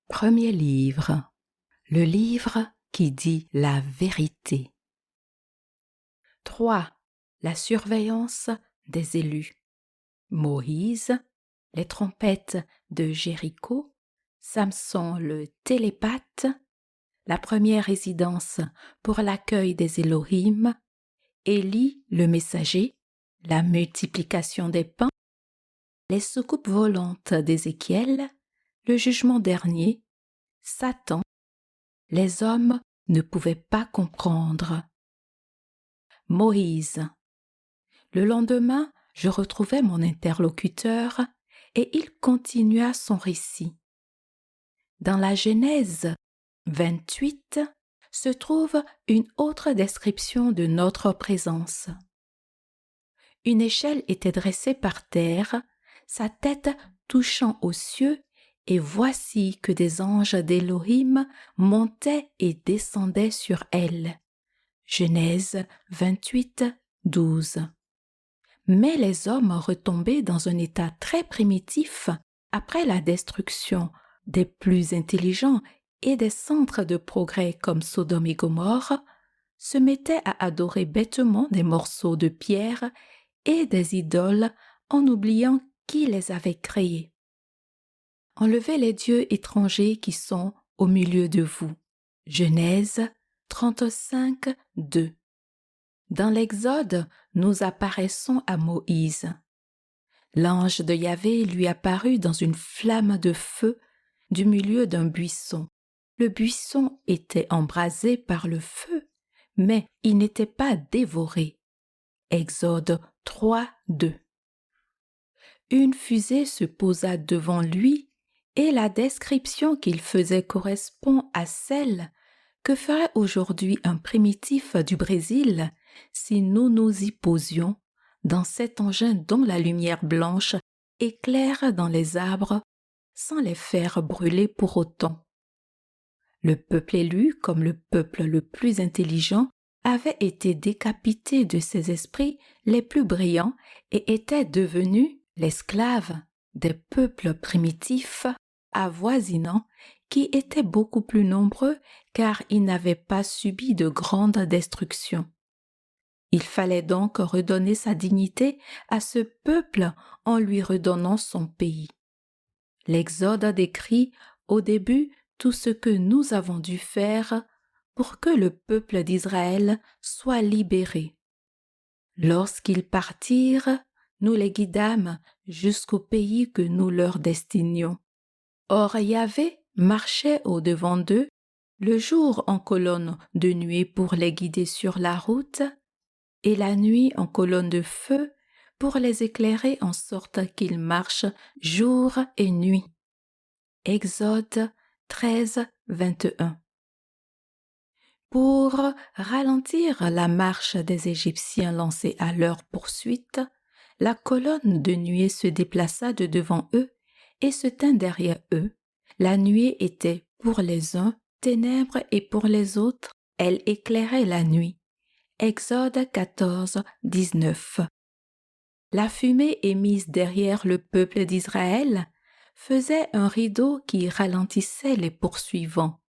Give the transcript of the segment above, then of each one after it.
Premier livre, le livre qui dit la vérité. 3. La surveillance des élus. Moïse, les trompettes de Jéricho, Samson le télépathe, la première résidence pour l'accueil des Élohim, Élie le messager, la multiplication des pains, les soucoupes volantes d'Ézéchiel, le jugement dernier, Satan, les hommes ne pouvaient pas comprendre. Moïse. Le lendemain, je retrouvai mon interlocuteur et il continua son récit. Dans la Genèse 28 se trouve une autre description de notre présence. Une échelle était dressée par terre, sa tête touchant aux cieux, et voici que des anges d'Élohim montaient et descendaient sur elle. Genèse 28, 12. Mais les hommes retombés dans un état très primitif après la destruction des plus intelligents et des centres de progrès comme Sodome et Gomorrhe se mettaient à adorer bêtement des morceaux de pierre et des idoles en oubliant qui les avait créés. Enlevez les dieux étrangers qui sont au milieu de vous. Genèse 35, 2. Dans l'Exode, nous apparaissons à Moïse. L'ange de Yahvé lui apparut dans une flamme de feu du milieu d'un buisson. Le buisson était embrasé par le feu, mais il n'était pas dévoré. Exode 3, 2. Une fusée se posa devant lui et la description qu'il faisait correspond à celle que ferait aujourd'hui un primitif du Brésil si nous nous y posions dans cet engin dont la lumière blanche éclaire dans les arbres sans les faire brûler pour autant. Le peuple élu, comme le peuple le plus intelligent, avait été décapité de ses esprits les plus brillants et était devenu l'esclave des peuples primitifs avoisinants qui étaient beaucoup plus nombreux car ils n'avaient pas subi de grandes destructions. Il fallait donc redonner sa dignité à ce peuple en lui redonnant son pays. L'Exode décrit au début tout ce que nous avons dû faire pour que le peuple d'Israël soit libéré. Lorsqu'ils partirent, nous les guidâmes jusqu'au pays que nous leur destinions. Or Yahvé marchait au-devant d'eux, le jour en colonne de nuée pour les guider sur la route, et la nuit en colonne de feu pour les éclairer en sorte qu'ils marchent jour et nuit. Exode 13, 21. Pour ralentir la marche des Égyptiens lancés à leur poursuite, la colonne de nuée se déplaça de devant eux et se tint derrière eux. La nuée était pour les uns ténèbres et pour les autres, elle éclairait la nuit. Exode 14, 19. La fumée émise derrière le peuple d'Israël faisait un rideau qui ralentissait les poursuivants.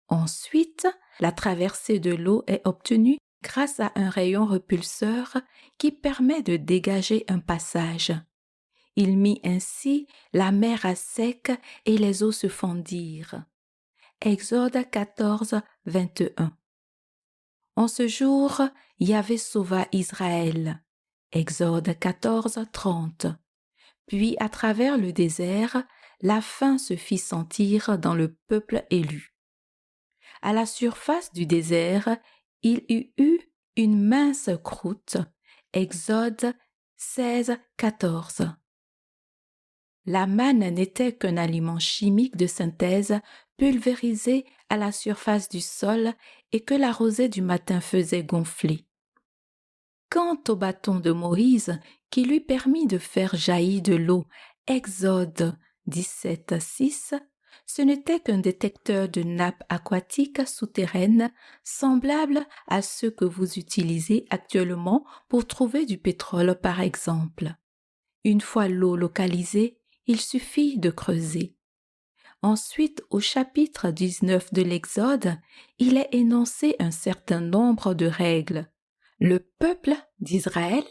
Ensuite, la traversée de l'eau est obtenue grâce à un rayon repulseur qui permet de dégager un passage. Il mit ainsi la mer à sec et les eaux se fendirent. Exode 14, 21. En ce jour, Yahvé sauva Israël. Exode 14, 30. Puis à travers le désert, la faim se fit sentir dans le peuple élu. À la surface du désert, il y eut une mince croûte. Exode 16, 14. La manne n'était qu'un aliment chimique de synthèse pulvérisé à la surface du sol et que la rosée du matin faisait gonfler. Quant au bâton de Moïse qui lui permit de faire jaillir de l'eau, Exode 17, 6, ce n'était qu'un détecteur de nappes aquatiques souterraines semblable à ceux que vous utilisez actuellement pour trouver du pétrole par exemple. Une fois l'eau localisée, il suffit de creuser. Ensuite, au chapitre 19 de l'Exode, il est énoncé un certain nombre de règles. Le peuple d'Israël,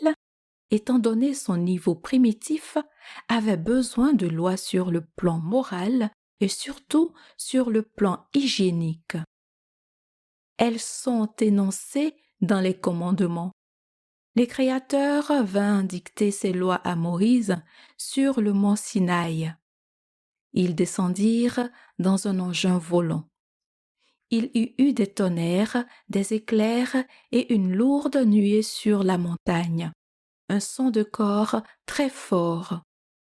étant donné son niveau primitif, avait besoin de lois sur le plan moral et surtout sur le plan hygiénique. Elles sont énoncées dans les commandements. Les créateurs vinrent dicter ces lois à Moïse sur le mont Sinaï. Ils descendirent dans un engin volant. Il y eut des tonnerres, des éclairs et une lourde nuée sur la montagne. Un son de cor très fort.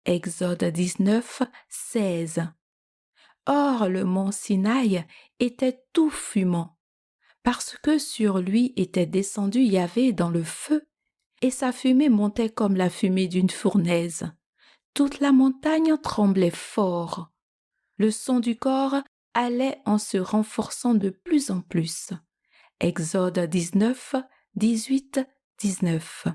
Exode 19, 16. Or le mont Sinaï était tout fumant, parce que sur lui était descendu Yahvé dans le feu, et sa fumée montait comme la fumée d'une fournaise. Toute la montagne tremblait fort. Le son du cor allait en se renforçant de plus en plus. Exode 19, 18, 19.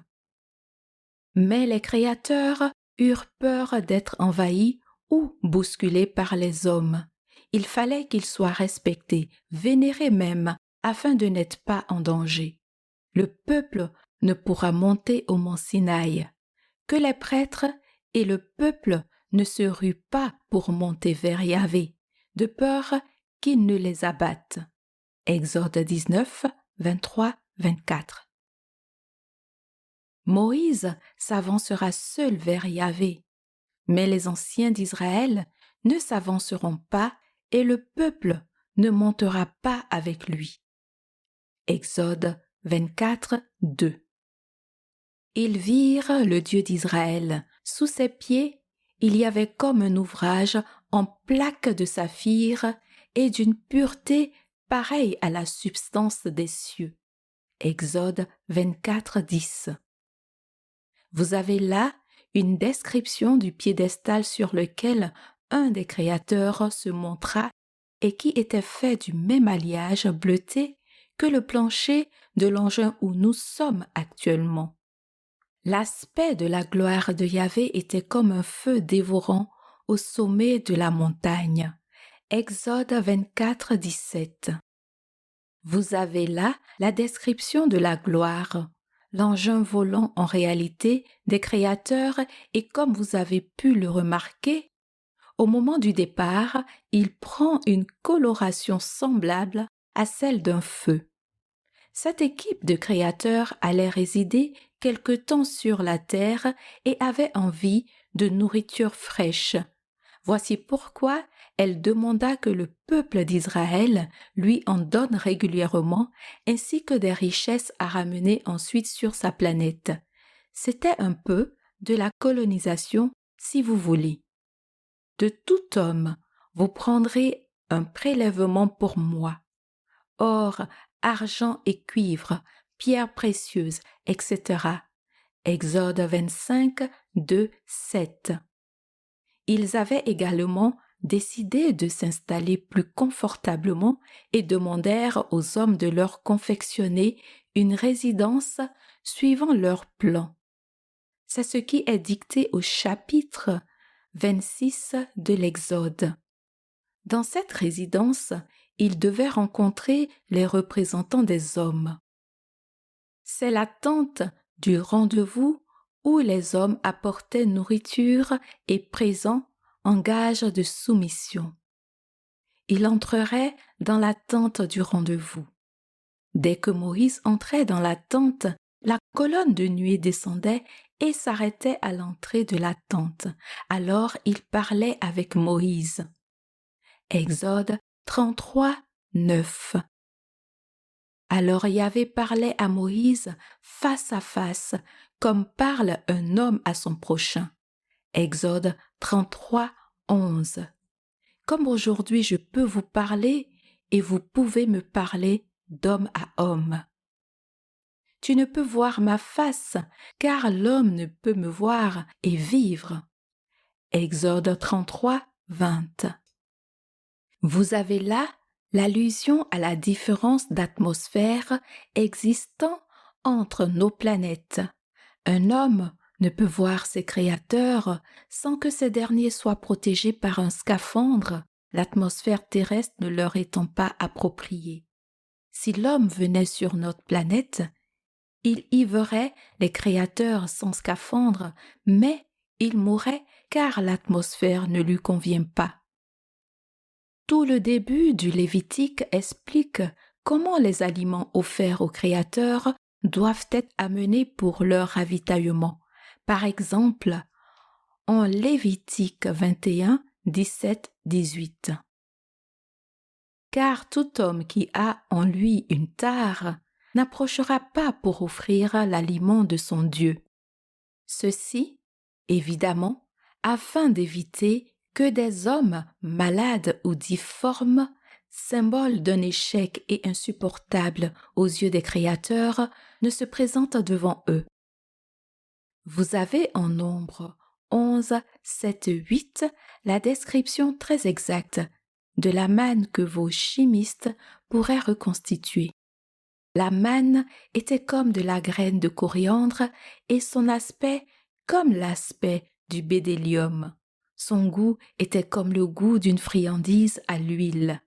Mais les créateurs eurent peur d'être envahis ou bousculés par les hommes. Il fallait qu'ils soient respectés, vénérés même, afin de n'être pas en danger. Le peuple ne pourra monter au mont Sinaï. Que les prêtres et le peuple ne se ruent pas pour monter vers Yahvé, de peur qu'il ne les abatte. Exode 19, 23, 24. Moïse s'avancera seul vers Yahvé, mais les anciens d'Israël ne s'avanceront pas et le peuple ne montera pas avec lui. Exode 24, 2. Ils virent le Dieu d'Israël. Sous ses pieds, il y avait comme un ouvrage en plaques de saphir et d'une pureté pareille à la substance des cieux. Exode 24, 10. Vous avez là une description du piédestal sur lequel un des créateurs se montra et qui était fait du même alliage bleuté que le plancher de l'engin où nous sommes actuellement. L'aspect de la gloire de Yahvé était comme un feu dévorant au sommet de la montagne. Exode 24, 17. Vous avez là la description de la gloire. L'engin volant en réalité des créateurs et comme vous avez pu le remarquer, au moment du départ, il prend une coloration semblable à celle d'un feu. Cette équipe de créateurs allait résider quelque temps sur la terre et avait envie de nourriture fraîche. Voici pourquoi elle demanda que le peuple d'Israël lui en donne régulièrement, ainsi que des richesses à ramener ensuite sur sa planète. C'était un peu de la colonisation, si vous voulez. De tout homme, vous prendrez un prélèvement pour moi. Or, argent et cuivre, pierres précieuses, etc. Exode 25, 2, 7. Ils avaient également décidé de s'installer plus confortablement et demandèrent aux hommes de leur confectionner une résidence suivant leur plan. C'est ce qui est dicté au chapitre 26 de l'Exode. Dans cette résidence, ils devaient rencontrer les représentants des hommes. C'est la tente du rendez-vous où les hommes apportaient nourriture et présents en gage de soumission. Il entrerait dans la tente du rendez-vous. Dès que Moïse entrait dans la tente, la colonne de nuée descendait et s'arrêtait à l'entrée de la tente. Alors il parlait avec Moïse. Exode 33, 9. Alors Yahvé parlait à Moïse face à face, comme parle un homme à son prochain. Exode 33, 11. Comme aujourd'hui je peux vous parler et vous pouvez me parler d'homme à homme. Tu ne peux voir ma face, car l'homme ne peut me voir et vivre. Exode 33, 20. Vous avez là l'allusion à la différence d'atmosphère existant entre nos planètes. Un homme ne peut voir ses créateurs sans que ces derniers soient protégés par un scaphandre l'atmosphère terrestre ne leur étant pas appropriée. Si l'homme venait sur notre planète, il y verrait les créateurs sans scaphandre, mais il mourrait car l'atmosphère ne lui convient pas. Tout le début du Lévitique explique comment les aliments offerts aux créateurs doivent être amenés pour leur ravitaillement. Par exemple, en Lévitique 21, 17, 18. Car tout homme qui a en lui une tare n'approchera pas pour offrir l'aliment de son Dieu. Ceci, évidemment, afin d'éviter que des hommes malades ou difformes, symbole d'un échec et insupportable aux yeux des créateurs, ne se présentent devant eux. Vous avez en Nombre 11, 7, 8 la description très exacte de la manne que vos chimistes pourraient reconstituer. La manne était comme de la graine de coriandre et son aspect comme l'aspect du bédélium. Son goût était comme le goût d'une friandise à l'huile.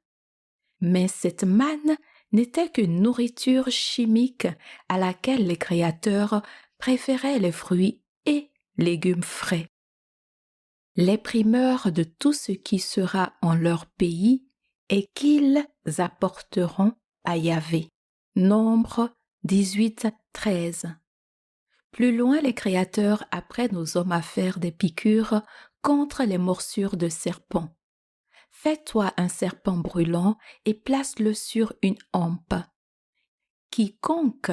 Mais cette manne n'était qu'une nourriture chimique à laquelle les créateurs préféraient les fruits et légumes frais. Les primeurs de tout ce qui sera en leur pays et qu'ils apporteront à Yahvé. Nombre 18, 13. Plus loin, les créateurs apprennent aux hommes à faire des piqûres contre les morsures de serpents. Fais-toi un serpent brûlant et place-le sur une hampe. Quiconque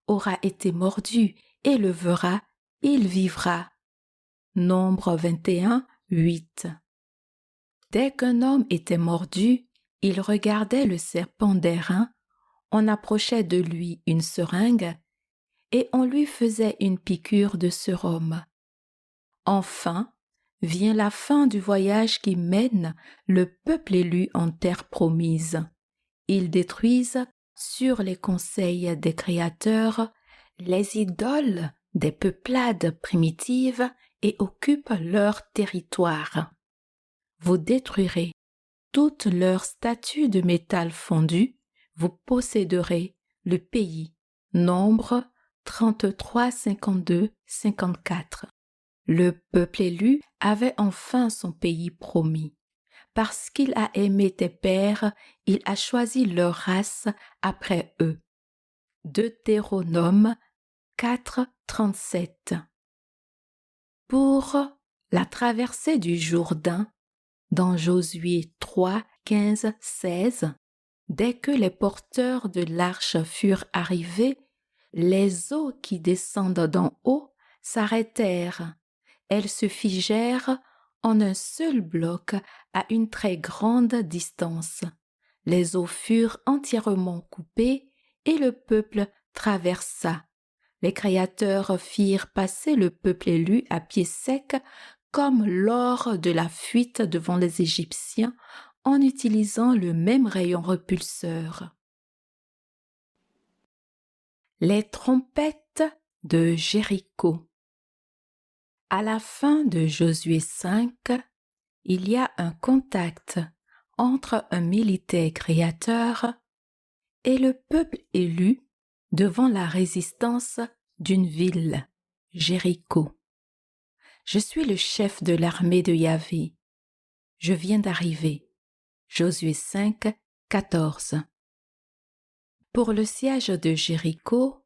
aura été mordu et le verra, il vivra. Nombre 21, 8. Dès qu'un homme était mordu, il regardait le serpent d'airain, on approchait de lui une seringue et on lui faisait une piqûre de sérum. Enfin, vient la fin du voyage qui mène le peuple élu en terre promise. Ils détruisent, sur les conseils des créateurs, les idoles des peuplades primitives et occupent leur territoire. Vous détruirez toutes leurs statues de métal fondu, vous posséderez le pays. Nombre 33, 52, 54. Le peuple élu avait enfin son pays promis. Parce qu'il a aimé tes pères, il a choisi leur race après eux. Deutéronome 4, 37. Pour la traversée du Jourdain, dans Josué 3, 15, 16, dès que les porteurs de l'arche furent arrivés, les eaux qui descendent d'en haut s'arrêtèrent. Elles se figèrent en un seul bloc à une très grande distance. Les eaux furent entièrement coupées et le peuple traversa. Les créateurs firent passer le peuple élu à pied sec comme lors de la fuite devant les Égyptiens en utilisant le même rayon repulseur. Les trompettes de Jéricho. À la fin de Josué 5, il y a un contact entre un militaire créateur et le peuple élu devant la résistance d'une ville, Jéricho. Je suis le chef de l'armée de Yahvé. Je viens d'arriver. Josué 5, 14. Pour le siège de Jéricho,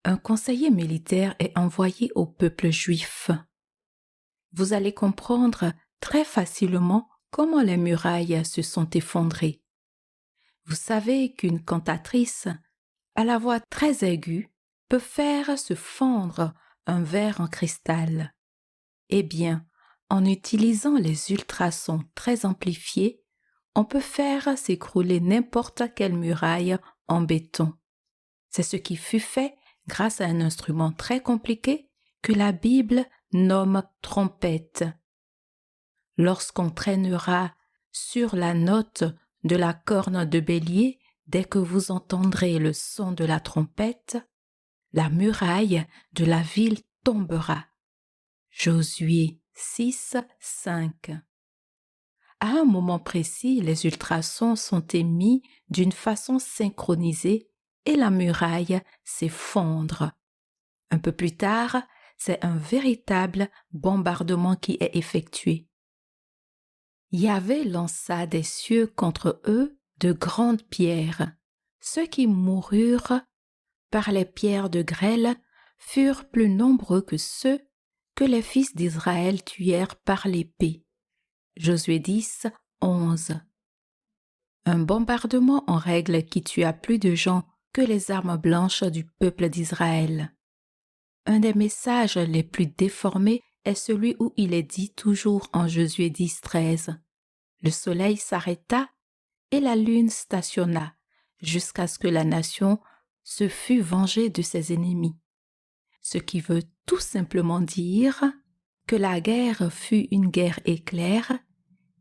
un conseiller militaire est envoyé au peuple juif. Vous allez comprendre très facilement comment les murailles se sont effondrées. Vous savez qu'une cantatrice, à la voix très aiguë, peut faire se fondre un verre en cristal. Eh bien, en utilisant les ultrasons très amplifiés, on peut faire s'écrouler n'importe quelle muraille en béton. C'est ce qui fut fait grâce à un instrument très compliqué que la Bible nomme trompette. Lorsqu'on traînera sur la note de la corne de bélier, dès que vous entendrez le son de la trompette, la muraille de la ville tombera. Josué 6, 5. À un moment précis, les ultrasons sont émis d'une façon synchronisée et la muraille s'effondre. Un peu plus tard, c'est un véritable bombardement qui est effectué. Yahvé lança des cieux contre eux de grandes pierres. Ceux qui moururent par les pierres de grêle furent plus nombreux que ceux que les fils d'Israël tuèrent par l'épée. Josué 10, 11. Un bombardement en règle qui tua plus de gens que les armes blanches du peuple d'Israël. Un des messages les plus déformés est celui où il est dit toujours en Josué 10, 13. Le soleil s'arrêta et la lune stationna jusqu'à ce que la nation se fût vengée de ses ennemis. Ce qui veut tout simplement dire que la guerre fut une guerre éclair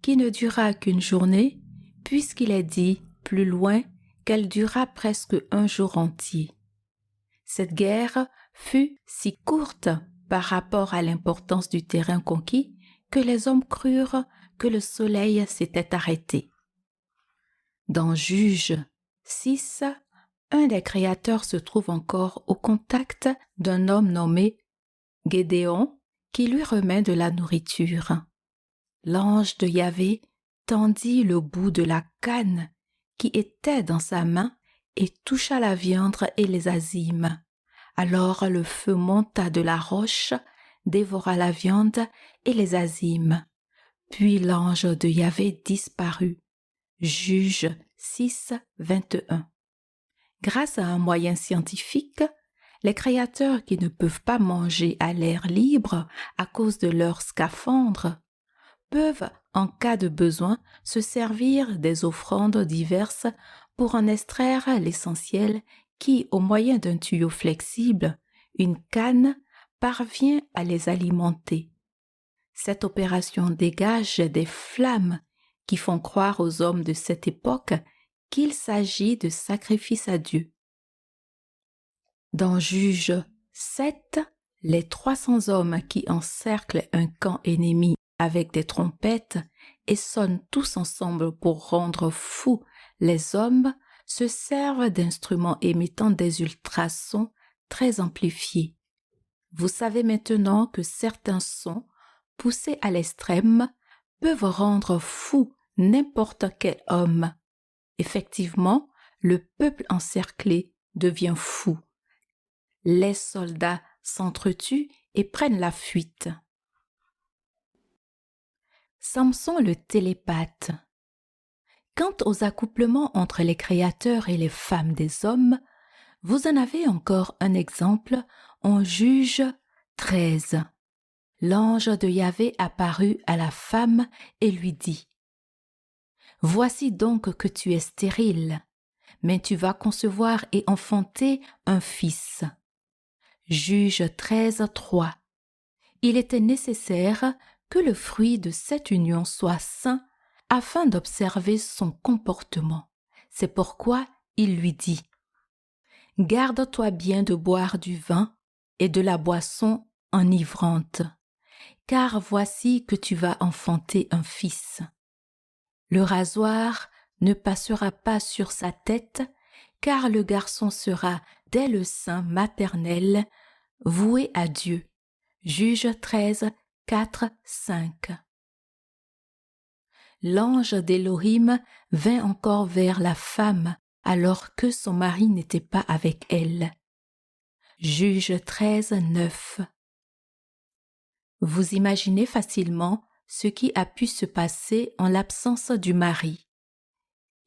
qui ne dura qu'une journée, puisqu'il est dit plus loin qu'elle dura presque un jour entier. Cette guerre fut si courte par rapport à l'importance du terrain conquis que les hommes crurent que le soleil s'était arrêté. Dans Juge 6, un des créateurs se trouve encore au contact d'un homme nommé Gédéon qui lui remet de la nourriture. L'ange de Yahvé tendit le bout de la canne qui était dans sa main et toucha la viande et les azimes. Alors le feu monta de la roche, dévora la viande et les azimes. Puis l'ange de Yahvé disparut. Juge 6, 21. Grâce à un moyen scientifique, les créateurs qui ne peuvent pas manger à l'air libre à cause de leur scaphandre peuvent, en cas de besoin, se servir des offrandes diverses pour en extraire l'essentiel qui, au moyen d'un tuyau flexible, une canne, parvient à les alimenter. Cette opération dégage des flammes qui font croire aux hommes de cette époque qu'il s'agit de sacrifices à Dieu. Dans Juge 7, les 300 hommes qui encerclent un camp ennemi avec des trompettes et sonnent tous ensemble pour rendre fous les hommes se servent d'instruments émettant des ultrasons très amplifiés. Vous savez maintenant que certains sons, poussés à l'extrême, peuvent rendre fou n'importe quel homme. Effectivement, le peuple encerclé devient fou. Les soldats s'entretuent et prennent la fuite. Samson le télépathe. Quant aux accouplements entre les créateurs et les femmes des hommes, vous en avez encore un exemple en Juge 13. L'ange de Yahvé apparut à la femme et lui dit : « Voici donc que tu es stérile, mais tu vas concevoir et enfanter un fils. » Juge 13, 3. Il était nécessaire que le fruit de cette union soit sain afin d'observer son comportement. C'est pourquoi il lui dit : « Garde-toi bien de boire du vin et de la boisson enivrante, car voici que tu vas enfanter un fils. Le rasoir ne passera pas sur sa tête, car le garçon sera, dès le sein maternel, voué à Dieu. » Juge 13, 4, 5. L'ange d'Élohim vint encore vers la femme alors que son mari n'était pas avec elle. Juge 13, 9. Vous imaginez facilement ce qui a pu se passer en l'absence du mari.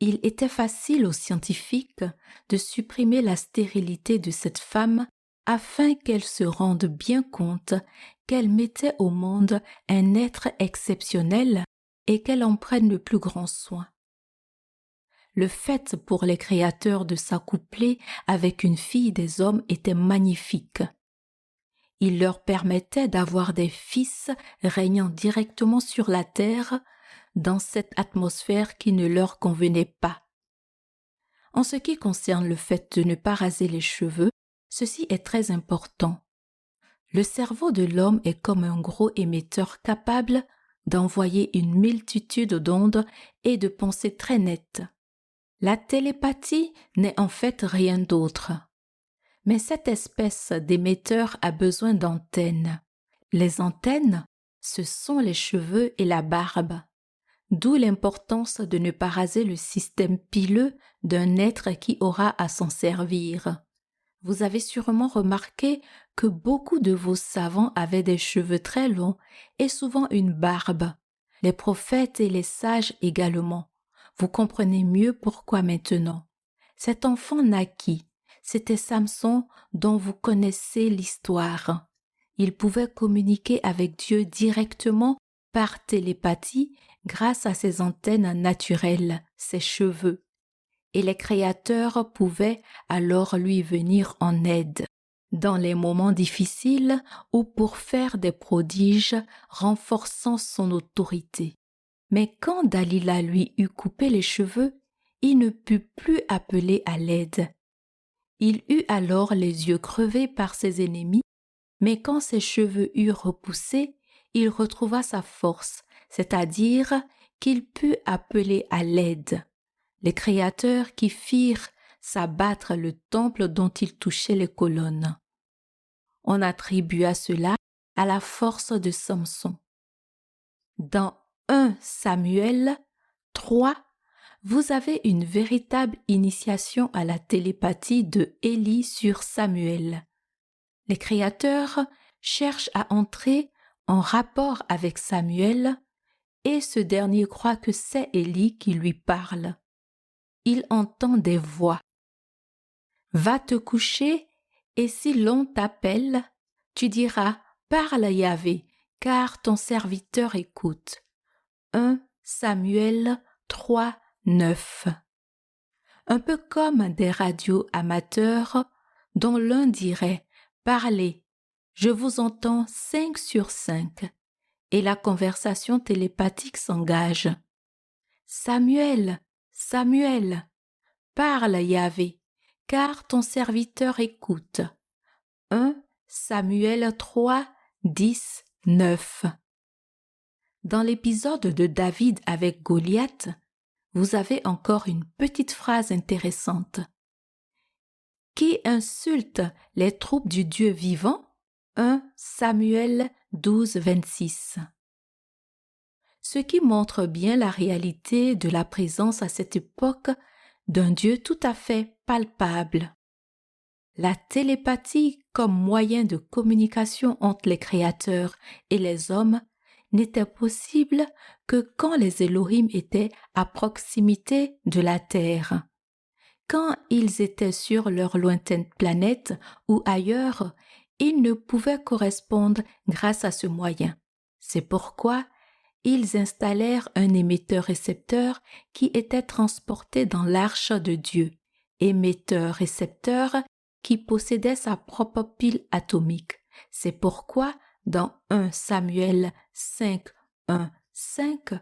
Il était facile aux scientifiques de supprimer la stérilité de cette femme afin qu'elle se rende bien compte qu'elle mettait au monde un être exceptionnel et qu'elle en prenne le plus grand soin. Le fait pour les créateurs de s'accoupler avec une fille des hommes était magnifique. Il leur permettait d'avoir des fils régnant directement sur la terre dans cette atmosphère qui ne leur convenait pas. En ce qui concerne le fait de ne pas raser les cheveux, ceci est très important. Le cerveau de l'homme est comme un gros émetteur capable d'envoyer une multitude d'ondes et de pensées très nettes. La télépathie n'est en fait rien d'autre. Mais cette espèce d'émetteur a besoin d'antennes. Les antennes, ce sont les cheveux et la barbe. D'où l'importance de ne pas raser le système pileux d'un être qui aura à s'en servir. Vous avez sûrement remarqué que beaucoup de vos savants avaient des cheveux très longs et souvent une barbe. Les prophètes et les sages également. Vous comprenez mieux pourquoi maintenant. Cet enfant naquit. C'était Samson dont vous connaissez l'histoire. Il pouvait communiquer avec Dieu directement par télépathie grâce à ses antennes naturelles, ses cheveux. Et les créateurs pouvaient alors lui venir en aide dans les moments difficiles ou pour faire des prodiges renforçant son autorité. Mais quand Dalila lui eut coupé les cheveux, il ne put plus appeler à l'aide. Il eut alors les yeux crevés par ses ennemis, mais quand ses cheveux eurent repoussé, il retrouva sa force, c'est-à-dire qu'il put appeler à l'aide. Les créateurs qui firent s'abattre le temple dont il touchait les colonnes. On attribua cela à la force de Samson. Dans 1 Samuel 3, vous avez une véritable initiation à la télépathie de Élie sur Samuel. Les créateurs cherchent à entrer en rapport avec Samuel et ce dernier croit que c'est Élie qui lui parle. Il entend des voix. Va te coucher et si l'on t'appelle, tu diras parle Yahvé, car ton serviteur écoute. 1 Samuel 3, 9. Un peu comme des radios amateurs dont l'un dirait parlez, je vous entends 5 sur 5 et la conversation télépathique s'engage. Samuel, Samuel, parle Yahvé, car ton serviteur écoute. 1 Samuel 3, 10, 9. Dans l'épisode de David avec Goliath, vous avez encore une petite phrase intéressante. Qui insulte les troupes du Dieu vivant? 1 Samuel 12, 26. Ce qui montre bien la réalité de la présence à cette époque d'un Dieu tout à fait palpable. La télépathie comme moyen de communication entre les créateurs et les hommes n'était possible que quand les Elohim étaient à proximité de la Terre. Quand ils étaient sur leur lointaine planète ou ailleurs, ils ne pouvaient correspondre grâce à ce moyen. C'est pourquoi ils installèrent un émetteur-récepteur qui était transporté dans l'arche de Dieu, émetteur-récepteur qui possédait sa propre pile atomique. C'est pourquoi dans 1 Samuel 5, 1, 5,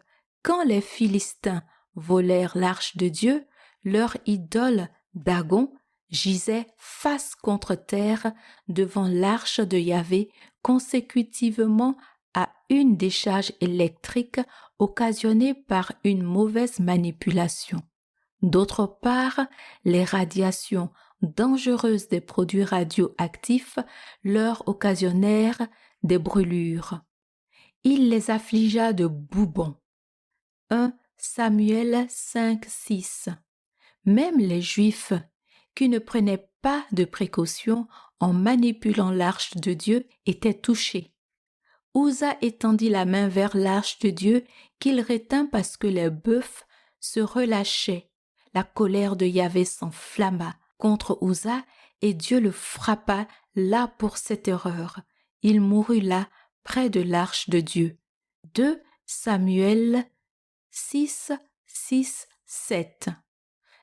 quand les Philistins volèrent l'arche de Dieu, leur idole Dagon gisait face contre terre devant l'arche de Yahvé consécutivement à une décharge électrique occasionnée par une mauvaise manipulation. D'autre part, les radiations dangereuses des produits radioactifs leur occasionnèrent des brûlures. Il les affligea de boubons. 1 Samuel 5, 6. Même les Juifs, qui ne prenaient pas de précautions en manipulant l'arche de Dieu, étaient touchés. Uza étendit la main vers l'arche de Dieu qu'il retint parce que les bœufs se relâchaient. La colère de Yahvé s'enflamma contre Uza et Dieu le frappa là pour cette erreur. Il mourut là, près de l'arche de Dieu. 2 Samuel 6, 6, 7.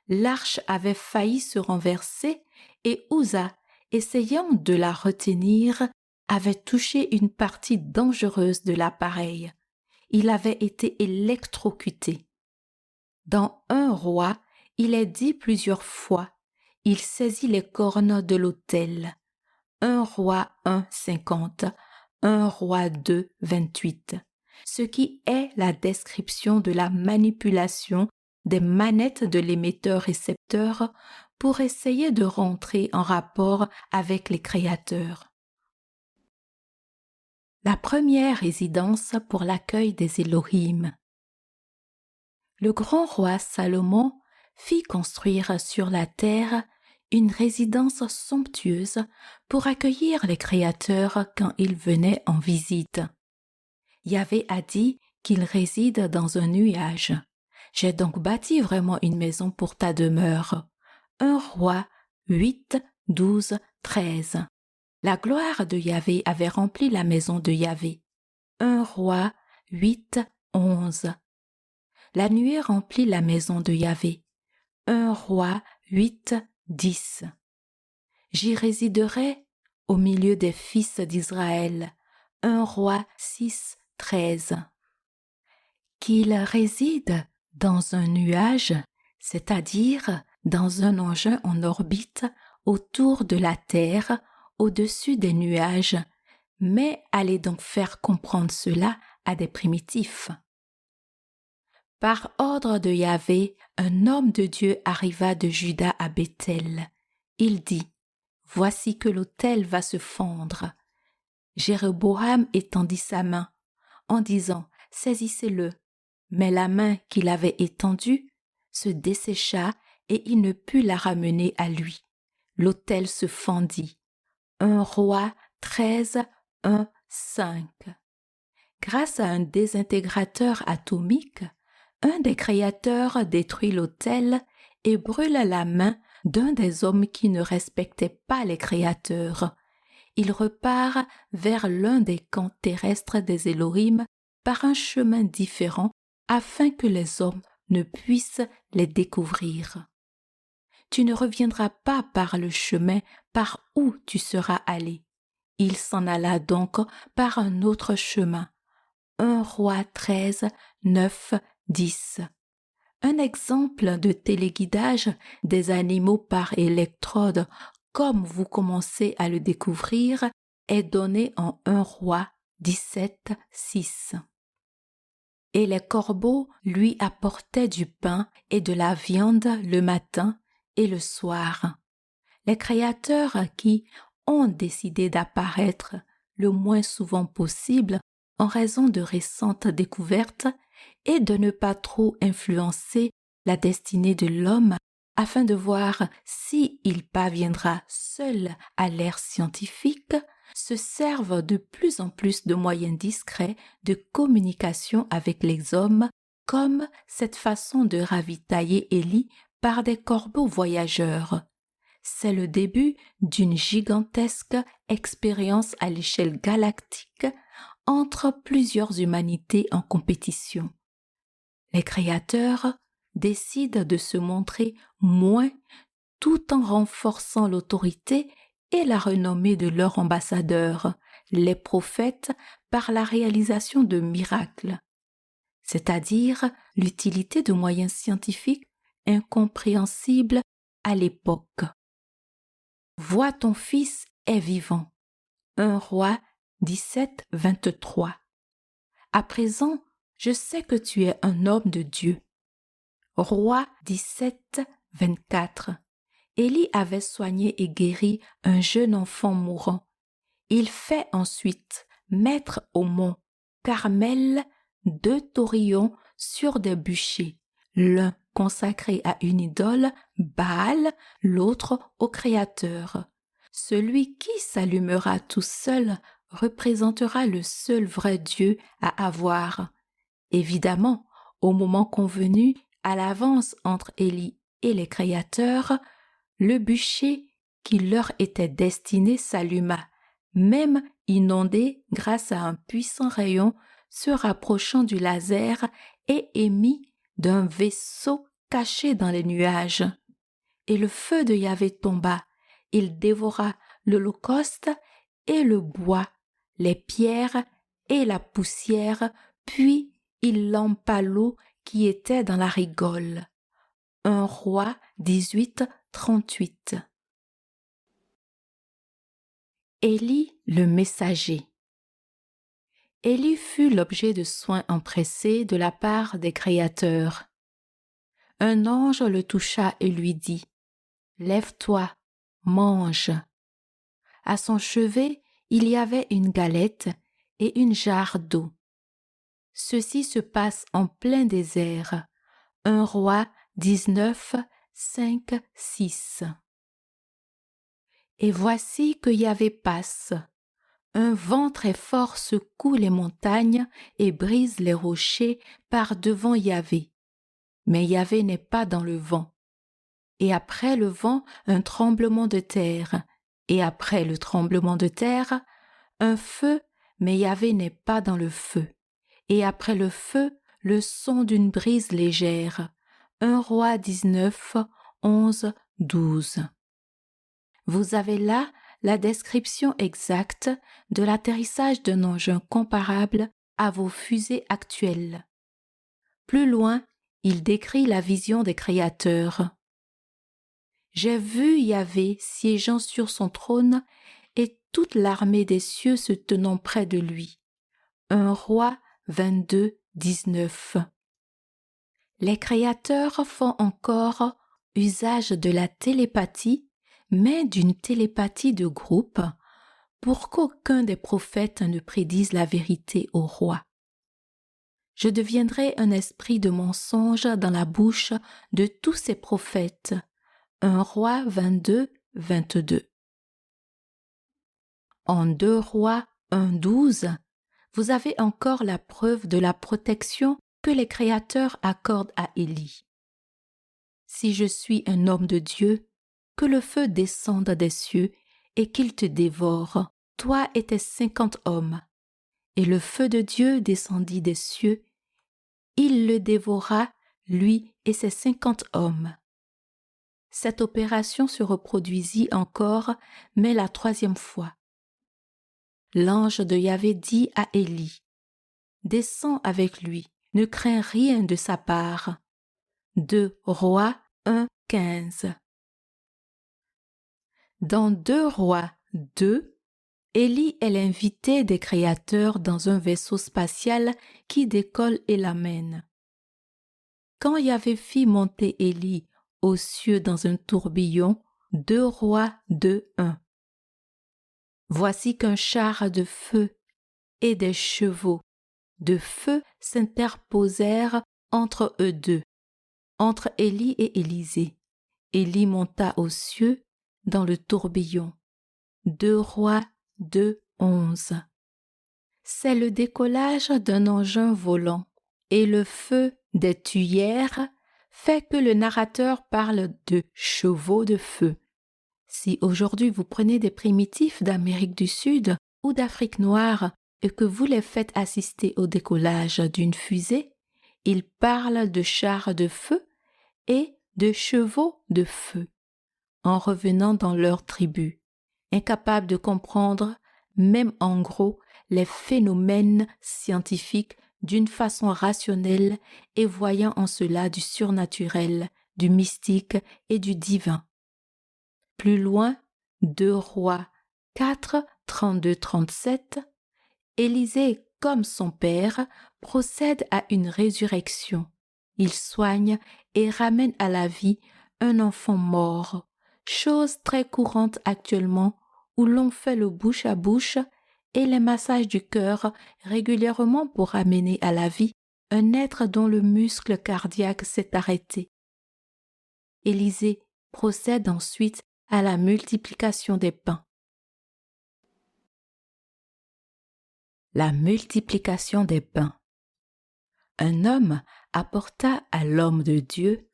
L'arche avait failli se renverser et Uza, essayant de la retenir, avait touché une partie dangereuse de l'appareil. Il avait été électrocuté. Dans 1 Roi, il est dit plusieurs fois, il saisit les cornes de l'autel. 1 Roi 1, 50, 1 Roi 2, 28. ce qui est la description de la manipulation des manettes de l'émetteur-récepteur pour essayer de rentrer en rapport avec les créateurs. La première résidence pour l'accueil des Elohim. Le grand roi Salomon fit construire sur la terre une résidence somptueuse pour accueillir les créateurs quand ils venaient en visite. Yahvé a dit qu'il réside dans un nuage. J'ai donc bâti vraiment une maison pour ta demeure. 1 Roi 8, 12, 13. La gloire de Yahvé avait rempli la maison de Yahvé. 1 Roi 8, 11. La nuée remplit la maison de Yahvé. 1 Roi 8, 10. J'y résiderai au milieu des fils d'Israël. 1 Roi 6, 13. Qu'il réside dans un nuage, c'est-à-dire dans un engin en orbite autour de la terre, au-dessus des nuages, mais allez donc faire comprendre cela à des primitifs. Par ordre de Yahvé, un homme de Dieu arriva de Juda à Béthel. Il dit, « Voici que l'autel va se fendre. » Jéroboam étendit sa main, en disant, « Saisissez-le. » Mais la main qu'il avait étendue se dessécha et il ne put la ramener à lui. L'autel se fendit. 1 Roi 13, 1, 5. Grâce à un désintégrateur atomique, un des créateurs détruit l'autel et brûle la main d'un des hommes qui ne respectait pas les créateurs. Il repart vers l'un des camps terrestres des Elohim par un chemin différent afin que les hommes ne puissent les découvrir. Tu ne reviendras pas par le chemin par où tu seras allé. Il s'en alla donc par un autre chemin. 1 Roi 13, 9, 10. Un exemple de téléguidage des animaux par électrode, comme vous commencez à le découvrir, est donné en 1 Roi 17, 6. Et les corbeaux lui apportaient du pain et de la viande le matin et le soir. Les créateurs qui ont décidé d'apparaître le moins souvent possible en raison de récentes découvertes et de ne pas trop influencer la destinée de l'homme afin de voir s'il parviendra seul à l'ère scientifique, se servent de plus en plus de moyens discrets de communication avec les hommes, comme cette façon de ravitailler Élie par des corbeaux voyageurs. C'est le début d'une gigantesque expérience à l'échelle galactique entre plusieurs humanités en compétition. Les créateurs décident de se montrer moins tout en renforçant l'autorité et la renommée de leurs ambassadeurs, les prophètes, par la réalisation de miracles, c'est-à-dire l'utilité de moyens scientifiques incompréhensibles à l'époque. Vois ton fils est vivant. 1 Roi 17, 23. À présent, je sais que tu es un homme de Dieu. Roi 17, 24. Élie avait soigné et guéri un jeune enfant mourant. Il fait ensuite mettre au mont Carmel 2 taurillons sur des bûchers, l'un consacré à une idole, Baal, l'autre au Créateur. Celui qui s'allumera tout seul représentera le seul vrai Dieu à avoir. Évidemment, au moment convenu, à l'avance entre Élie et les créateurs, le bûcher qui leur était destiné s'alluma, même inondé grâce à un puissant rayon se rapprochant du laser et émis d'un vaisseau caché dans les nuages. Et le feu de Yahvé tomba, il dévora l'holocauste et le bois, les pierres et la poussière, puis il lampa l'eau qui était dans la rigole. 1 Roi 18, 38. Élie le messager. Élie fut l'objet de soins empressés de la part des créateurs. Un ange le toucha et lui dit « Lève-toi, mange ». À son chevet, il y avait une galette et une jarre d'eau. Ceci se passe en plein désert. 1 Roi 19, 5, 6. Et voici que Yahvé passe. Un vent très fort secoue les montagnes et brise les rochers par devant Yahvé. Mais Yahvé n'est pas dans le vent. Et après le vent, un tremblement de terre. Et après le tremblement de terre, un feu, mais Yahvé n'est pas dans le feu. Et après le feu, le son d'une brise légère. 1 Roi 19, 11, 12. Vous avez là la description exacte de l'atterrissage d'un engin comparable à vos fusées actuelles. Plus loin, il décrit la vision des créateurs. J'ai vu Yahvé siégeant sur son trône et toute l'armée des cieux se tenant près de lui. 1 Roi 22, 19. Les créateurs font encore usage de la télépathie, mais d'une télépathie de groupe, pour qu'aucun des prophètes ne prédise la vérité au roi. Je deviendrai un esprit de mensonge dans la bouche de tous ces prophètes. 1 Roi 22, 22. En 2 Rois 1, 12, vous avez encore la preuve de la protection que les créateurs accordent à Élie. Si je suis un homme de Dieu, que le feu descende des cieux et qu'il te dévore, toi et tes 50 hommes. Et le feu de Dieu descendit des cieux, il le dévora, lui et ses 50 hommes. Cette opération se reproduisit encore, mais la 3e fois. L'ange de Yahvé dit à Élie, « Descends avec lui, ne crains rien de sa part. » 2 Rois 1, 15. Dans 2 Rois 2, Élie est l'invité des créateurs dans un vaisseau spatial qui décolle et l'amène. Quand Yahvé fit monter Élie aux cieux dans un tourbillon, 2 Rois 2, 1. Voici qu'un char de feu et des chevaux de feu s'interposèrent entre eux deux, entre Élie et Élisée. Élie monta aux cieux dans le tourbillon. 2 Rois 2, 11. C'est le décollage d'un engin volant et le feu des tuyères fait que le narrateur parle de chevaux de feu. Si aujourd'hui vous prenez des primitifs d'Amérique du Sud ou d'Afrique noire et que vous les faites assister au décollage d'une fusée, ils parlent de chars de feu et de chevaux de feu, en revenant dans leur tribu, incapables de comprendre, même en gros, les phénomènes scientifiques d'une façon rationnelle et voyant en cela du surnaturel, du mystique et du divin. Plus loin, 2 Rois 4, 32-37, Élisée, comme son père, procède à une résurrection. Il soigne et ramène à la vie un enfant mort, chose très courante actuellement où l'on fait le bouche à bouche et les massages du cœur régulièrement pour ramener à la vie un être dont le muscle cardiaque s'est arrêté. Élisée procède ensuite à la multiplication des pains. La multiplication des pains. Un homme apporta à l'homme de Dieu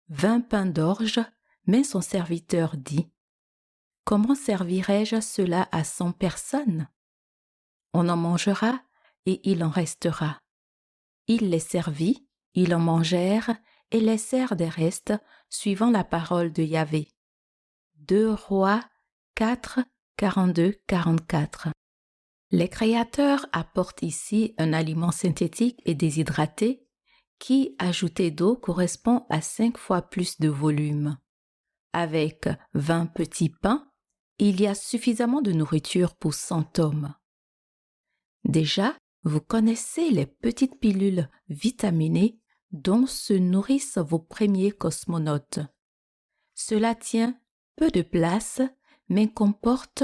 20 pains d'orge, mais son serviteur dit « Comment servirai-je cela à 100 personnes ? On en mangera et il en restera. » Il les servit, ils en mangèrent et laissèrent des restes, suivant la parole de Yahvé. 2 Rois 4, 42-44. Les créateurs apportent ici un aliment synthétique et déshydraté qui, ajouté d'eau, correspond à 5 fois plus de volume. Avec 20 petits pains, il y a suffisamment de nourriture pour 100 hommes. Déjà, Vous connaissez les petites pilules vitaminées dont se nourrissent vos premiers cosmonautes. Cela tient peu de place, mais comporte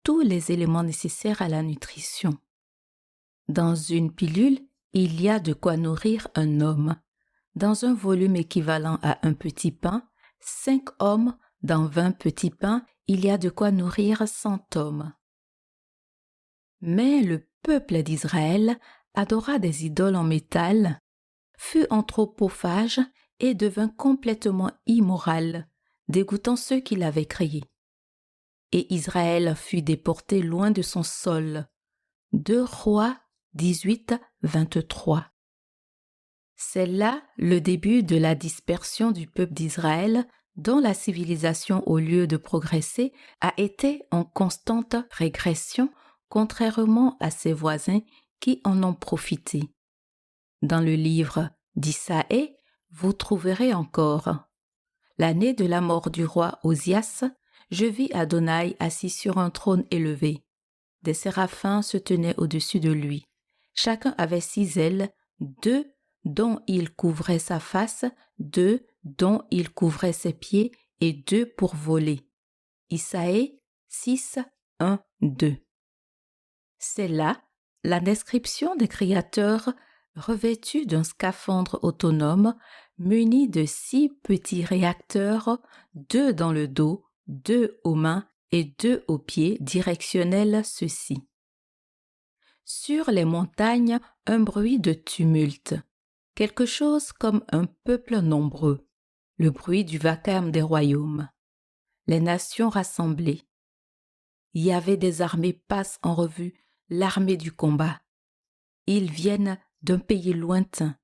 tous les éléments nécessaires à la nutrition. Dans une pilule, il y a de quoi nourrir un homme. Dans un volume équivalent à un petit pain, 5 hommes, dans 20 petits pains, il y a de quoi nourrir 100 hommes. Mais le peuple d'Israël adora des idoles en métal, fut anthropophage et devint complètement immoral, dégoûtant ceux qui l'avaient créé. Et Israël fut déporté loin de son sol. 2 Rois 18, 23. C'est là le début de la dispersion du peuple d'Israël, dont la civilisation, au lieu de progresser, a été en constante régression, contrairement à ses voisins qui en ont profité. Dans le livre d'Isaïe, vous trouverez encore: l'année de la mort du roi Osias, je vis Adonai assis sur un trône élevé. Des séraphins se tenaient au-dessus de lui. Chacun avait 6 ailes, 2 dont il couvrait sa face, 2 dont il couvrait ses pieds et 2 pour voler. Isaïe 6, 1, 2. C'est là la description des créateurs revêtus d'un scaphandre autonome muni de 6 petits réacteurs, 2 dans le dos, 2 aux mains et 2 aux pieds directionnels ceux-ci. Sur les montagnes, un bruit de tumulte, quelque chose comme un peuple nombreux, le bruit du vacarme des royaumes. Les nations rassemblées. Yahvé des armées passe en revue l'armée du combat. Ils viennent d'un pays lointain,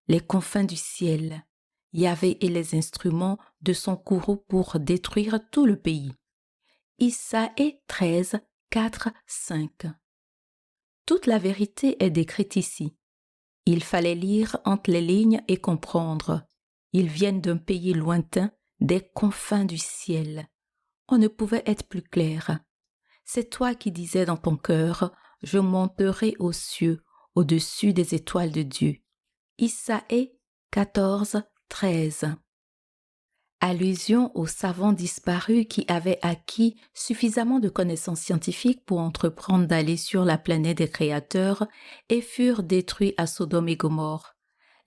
les confins du ciel. Yahvé et les instruments de son courroux pour détruire tout le pays. Isaïe 13, 4, 5. Toute la vérité est décrite ici. Il fallait lire entre les lignes et comprendre. Ils viennent d'un pays lointain, des confins du ciel. On ne pouvait être plus clair. C'est toi qui disais dans ton cœur: je monterai aux cieux, au-dessus des étoiles de Dieu. Isaïe 14, 13. Allusion aux savants disparus qui avaient acquis suffisamment de connaissances scientifiques pour entreprendre d'aller sur la planète des créateurs et furent détruits à Sodome et Gomorrhe.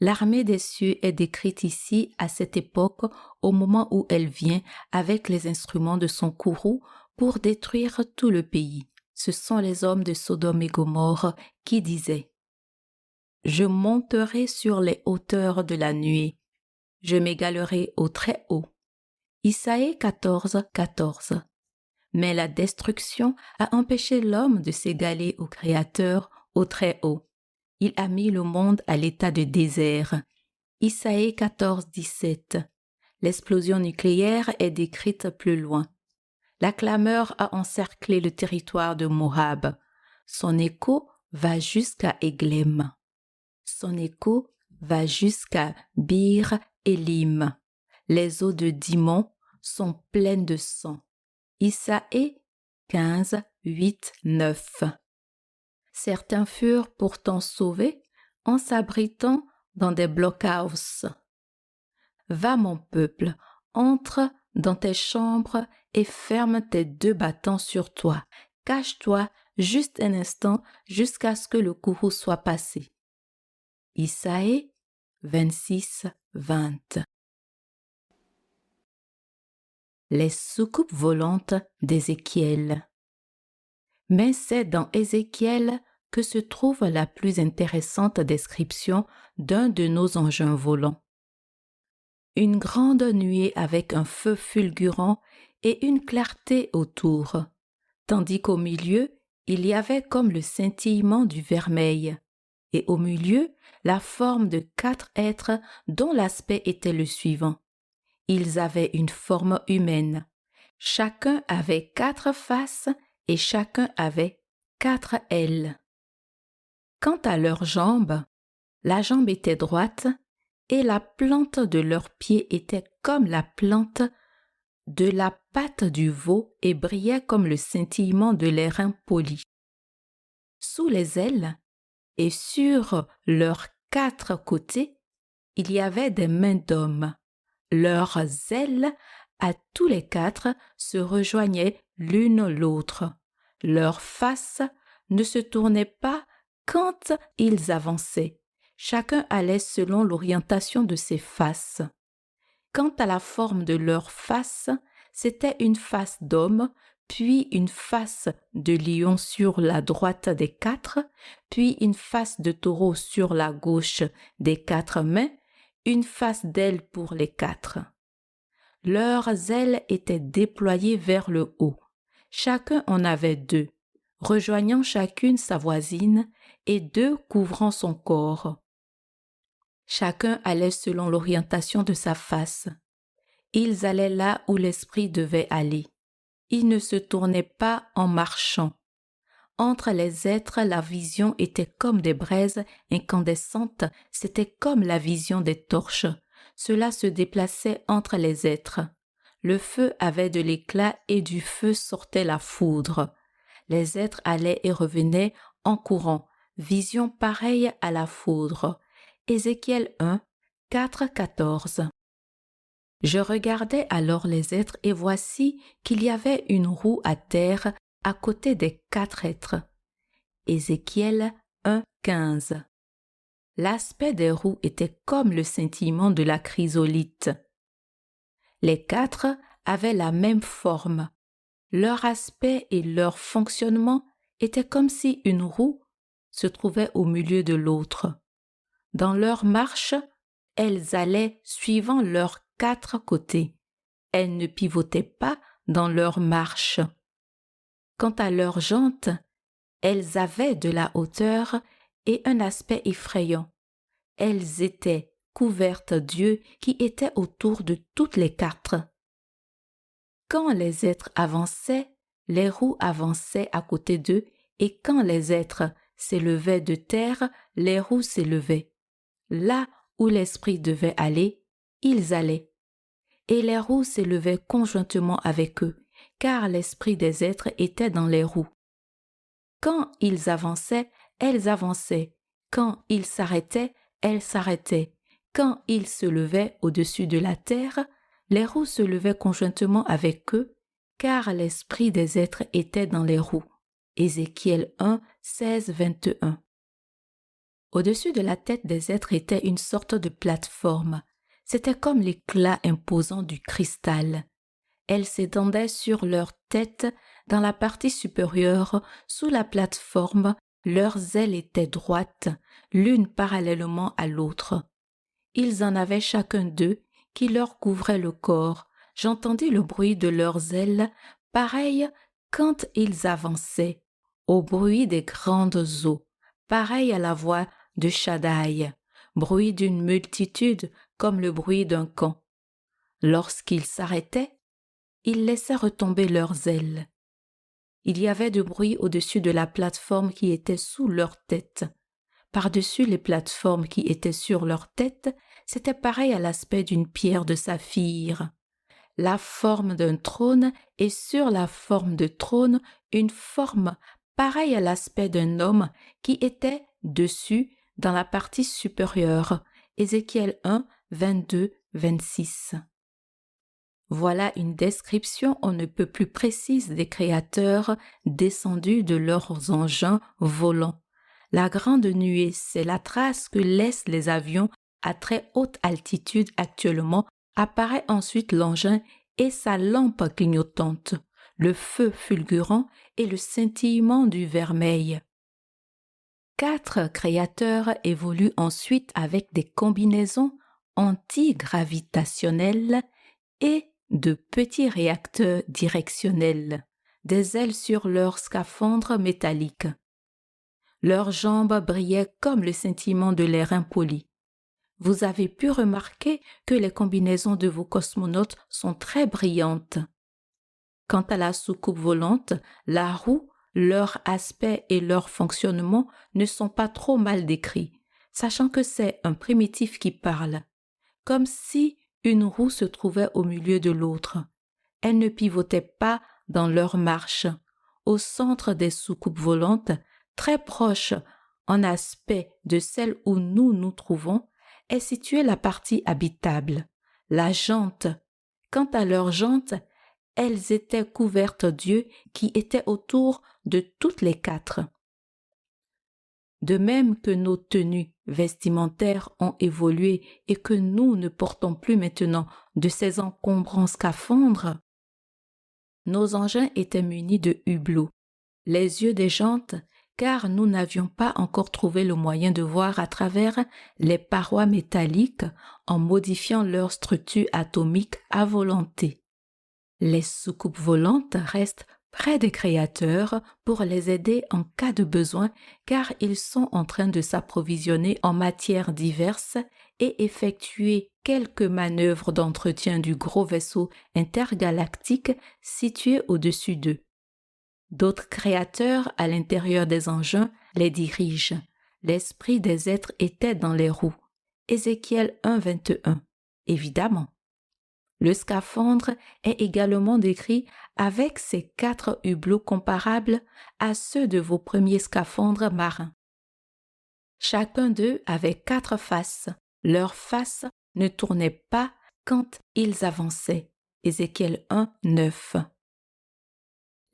L'armée des cieux est décrite ici à cette époque, au moment où elle vient avec les instruments de son courroux pour détruire tout le pays. Ce sont les hommes de Sodome et Gomorrhe qui disaient: je monterai sur les hauteurs de la nuée. Je m'égalerai au très haut. Isaïe 14, 14. Mais la destruction a empêché l'homme de s'égaler au Créateur, au très haut. Il a mis le monde à l'état de désert. Isaïe 14, 17. L'explosion nucléaire est décrite plus loin. La clameur a encerclé le territoire de Moab. Son écho va jusqu'à Églem. Son écho va jusqu'à Bir Élim. Les eaux de Dimon sont pleines de sang. Isaïe 15, 8, 9. Certains furent pourtant sauvés en s'abritant dans des blockhouses. Va, mon peuple, entre dans tes chambres et ferme tes 2 battants sur toi. Cache-toi juste un instant jusqu'à ce que le courroux soit passé. Isaïe 26, 20. Les soucoupes volantes d'Ézéchiel. Mais c'est dans Ézéchiel que se trouve la plus intéressante description d'un de nos engins volants. Une grande nuée avec un feu fulgurant et une clarté autour, tandis qu'au milieu, il y avait comme le scintillement du vermeil, et au milieu, la forme de 4 êtres dont l'aspect était le suivant. Ils avaient une forme humaine. Chacun avait 4 faces et chacun avait 4 ailes. Quant à leurs jambes, la jambe était droite et la plante de leurs pieds était comme la plante de la patte du veau et brillait comme le scintillement de l'airain poli. Sous les ailes, et sur leurs 4 côtés, il y avait des mains d'hommes. Leurs ailes, à tous les 4, se rejoignaient l'une l'autre. Leurs faces ne se tournaient pas quand ils avançaient. Chacun allait selon l'orientation de ses faces. Quant à la forme de leur face, c'était une face d'homme, puis une face de lion sur la droite des 4, puis une face de taureau sur la gauche des 4 mains, une face d'aile pour les 4. Leurs ailes étaient déployées vers le haut. Chacun en avait 2, rejoignant chacune sa voisine, et 2 couvrant son corps. Chacun allait selon l'orientation de sa face. Ils allaient là où l'esprit devait aller. Ils ne se tournaient pas en marchant. Entre les êtres, la vision était comme des braises incandescentes, c'était comme la vision des torches. Cela se déplaçait entre les êtres. Le feu avait de l'éclat et du feu sortait la foudre. Les êtres allaient et revenaient en courant, vision pareille à la foudre. Ézéchiel 1, 4, 14. Je regardais alors les êtres et voici qu'il y avait une roue à terre à côté des 4 êtres. Ézéchiel 1, 15. L'aspect des roues était comme le scintillement de la chrysolite. Les 4 avaient la même forme. Leur aspect et leur fonctionnement étaient comme si une roue se trouvait au milieu de l'autre. Dans leur marche, elles allaient suivant leurs 4 côtés. Elles ne pivotaient pas dans leur marche. Quant à leurs jantes, elles avaient de la hauteur et un aspect effrayant. Elles étaient couvertes d'yeux qui étaient autour de toutes les 4. Quand les êtres avançaient, les roues avançaient à côté d'eux, et quand les êtres s'élevaient de terre, les roues s'élevaient. Là où l'esprit devait aller, ils allaient. Et les roues s'élevaient conjointement avec eux, car l'esprit des êtres était dans les roues. Quand ils avançaient, elles avançaient. Quand ils s'arrêtaient, elles s'arrêtaient. Quand ils se levaient au-dessus de la terre, les roues se levaient conjointement avec eux, car l'esprit des êtres était dans les roues. Ézéchiel 1, 16, 21. Au-dessus de la tête des êtres était une sorte de plateforme. C'était comme l'éclat imposant du cristal. Elle s'étendait sur leur tête dans la partie supérieure, sous la plateforme, leurs ailes étaient droites, l'une parallèlement à l'autre. Ils en avaient chacun 2 qui leur couvraient le corps. J'entendis le bruit de leurs ailes, pareil quand ils avançaient, au bruit des grandes eaux, pareil à la voix de Shaddai, bruit d'une multitude comme le bruit d'un camp. Lorsqu'ils s'arrêtaient, ils laissaient retomber leurs ailes. Il y avait de bruit au-dessus de la plateforme qui était sous leur tête. Par-dessus les plateformes qui étaient sur leur tête, c'était pareil à l'aspect d'une pierre de saphir. La forme d'un trône et sur la forme de trône, une forme pareille à l'aspect d'un homme qui était dessus dans la partie supérieure. Ézéchiel 1, 22, 26. Voilà une description on ne peut plus précise des créateurs descendus de leurs engins volants. La grande nuée, c'est la trace que laissent les avions à très haute altitude actuellement. Apparaît ensuite l'engin et sa lampe clignotante, le feu fulgurant et le scintillement du vermeil. 4 créateurs évoluent ensuite avec des combinaisons antigravitationnelles et de petits réacteurs directionnels, des ailes sur leur scaphandre métallique. Leurs jambes brillaient comme le scintillement de l'air impoli. Vous avez pu remarquer que les combinaisons de vos cosmonautes sont très brillantes. Quant à la soucoupe volante, la roue, leur aspect et leur fonctionnement ne sont pas trop mal décrits, sachant que c'est un primitif qui parle, comme si une roue se trouvait au milieu de l'autre. Elles ne pivotaient pas dans leur marche. Au centre des soucoupes volantes, très proches en aspect de celle où nous nous trouvons, est située la partie habitable, la jante. Quant à leurs jantes, elles étaient couvertes d'yeux qui étaient autour de toutes les quatre. De même que nos tenues vestimentaires ont évolué et que nous ne portons plus maintenant de ces encombrants scaphandres, nos engins étaient munis de hublots, les yeux des jantes, car nous n'avions pas encore trouvé le moyen de voir à travers les parois métalliques en modifiant leur structure atomique à volonté. Les soucoupes volantes restent près des créateurs pour les aider en cas de besoin, car ils sont en train de s'approvisionner en matières diverses et effectuer quelques manœuvres d'entretien du gros vaisseau intergalactique situé au-dessus d'eux. D'autres créateurs à l'intérieur des engins les dirigent. L'esprit des êtres était dans les roues. Ézéchiel 1:21. Évidemment. Le scaphandre est également décrit avec ses 4 hublots comparables à ceux de vos premiers scaphandres marins. Chacun d'eux avait 4 faces. Leurs faces ne tournaient pas quand ils avançaient. Ézéchiel 1:9.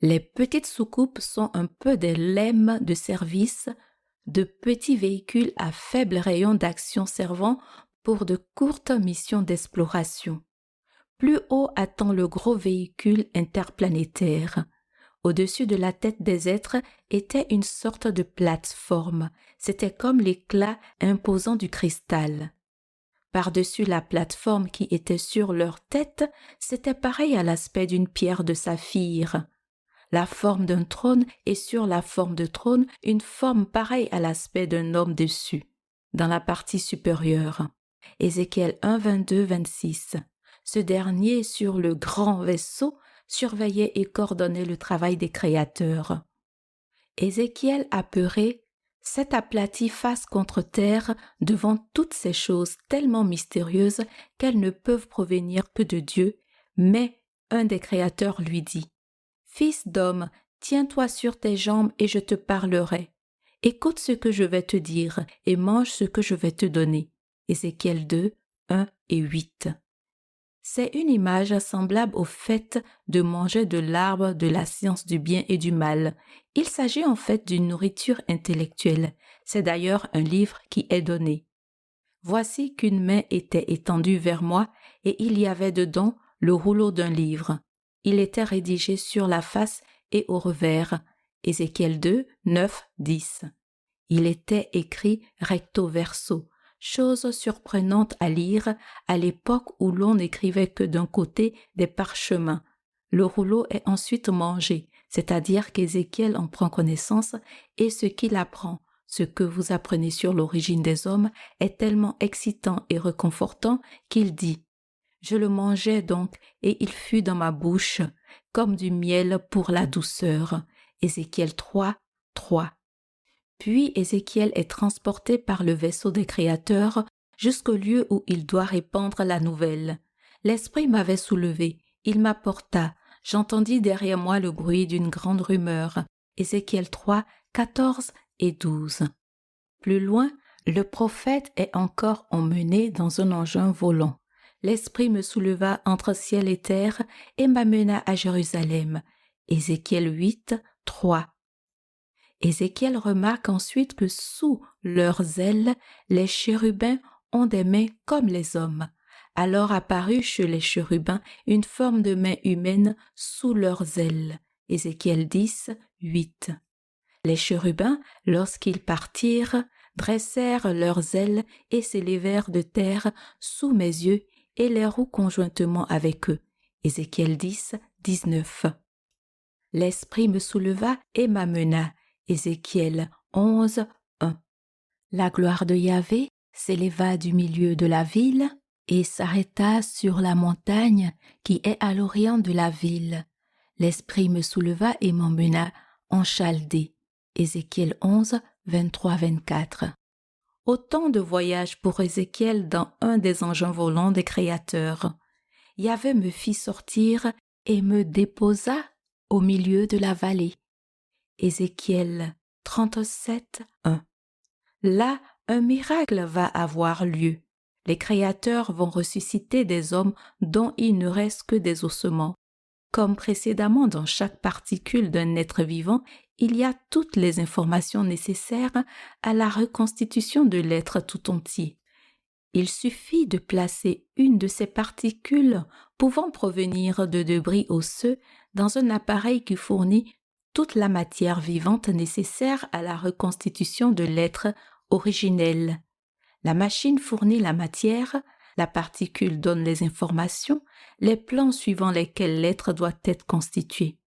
Les petites soucoupes sont un peu des lemmes de service, de petits véhicules à faible rayon d'action servant pour de courtes missions d'exploration. Plus haut attend le gros véhicule interplanétaire. Au-dessus de la tête des êtres était une sorte de plateforme. C'était comme l'éclat imposant du cristal. Par-dessus la plateforme qui était sur leur tête, c'était pareil à l'aspect d'une pierre de saphir. La forme d'un trône et sur la forme de trône, une forme pareille à l'aspect d'un homme dessus, dans la partie supérieure. Ézéchiel 1:22-26. Ce dernier, sur le grand vaisseau, surveillait et coordonnait le travail des créateurs. Ézéchiel, apeuré, s'est aplati face contre terre devant toutes ces choses tellement mystérieuses qu'elles ne peuvent provenir que de Dieu, mais un des créateurs lui dit : « Fils d'homme, tiens-toi sur tes jambes et je te parlerai. Écoute ce que je vais te dire et mange ce que je vais te donner. » Ézéchiel 2, 1 et 8. C'est une image semblable au fait de manger de l'arbre de la science du bien et du mal. Il s'agit en fait d'une nourriture intellectuelle. C'est d'ailleurs un livre qui est donné. Voici qu'une main était étendue vers moi et il y avait dedans le rouleau d'un livre. Il était rédigé sur la face et au revers. Ézéchiel 2, 9, 10. Il était écrit recto verso. Chose surprenante à lire à l'époque où l'on n'écrivait que d'un côté des parchemins. Le rouleau est ensuite mangé, c'est-à-dire qu'Ézéchiel en prend connaissance et ce qu'il apprend, ce que vous apprenez sur l'origine des hommes, est tellement excitant et réconfortant qu'il dit : « Je le mangeai donc et il fut dans ma bouche comme du miel pour la douceur. » Ézéchiel 3, 3. Puis Ézéchiel est transporté par le vaisseau des créateurs jusqu'au lieu où il doit répandre la nouvelle. L'esprit m'avait soulevé, il m'apporta, j'entendis derrière moi le bruit d'une grande rumeur. Ézéchiel 3, 14 et 12. Plus loin, le prophète est encore emmené dans un engin volant. L'esprit me souleva entre ciel et terre et m'amena à Jérusalem. Ézéchiel 8, 3. Ézéchiel remarque ensuite que sous leurs ailes, les chérubins ont des mains comme les hommes. Alors apparut chez les chérubins une forme de main humaine sous leurs ailes. Ézéchiel 10, 8. Les chérubins, lorsqu'ils partirent, dressèrent leurs ailes et s'élevèrent de terre sous mes yeux et les roues conjointement avec eux. Ézéchiel 10, 19. L'esprit me souleva et m'amena. Ézéchiel 11, 1. La gloire de Yahvé s'éleva du milieu de la ville et s'arrêta sur la montagne qui est à l'orient de la ville. L'esprit me souleva et m'emmena en Chaldée. Ézéchiel 11, 23-24. Autant de voyages pour Ézéchiel dans un des engins volants des créateurs. Yahvé me fit sortir et me déposa au milieu de la vallée. Ézéchiel 37, 1. là, un miracle va avoir lieu. Les créateurs vont ressusciter des hommes dont il ne reste que des ossements. Comme précédemment dans chaque particule d'un être vivant, il y a toutes les informations nécessaires à la reconstitution de l'être tout entier. Il suffit de placer une de ces particules pouvant provenir de débris osseux dans un appareil qui fournit toute la matière vivante nécessaire à la reconstitution de l'être originel. La machine fournit la matière, la particule donne les informations, les plans suivant lesquels l'être doit être constitué.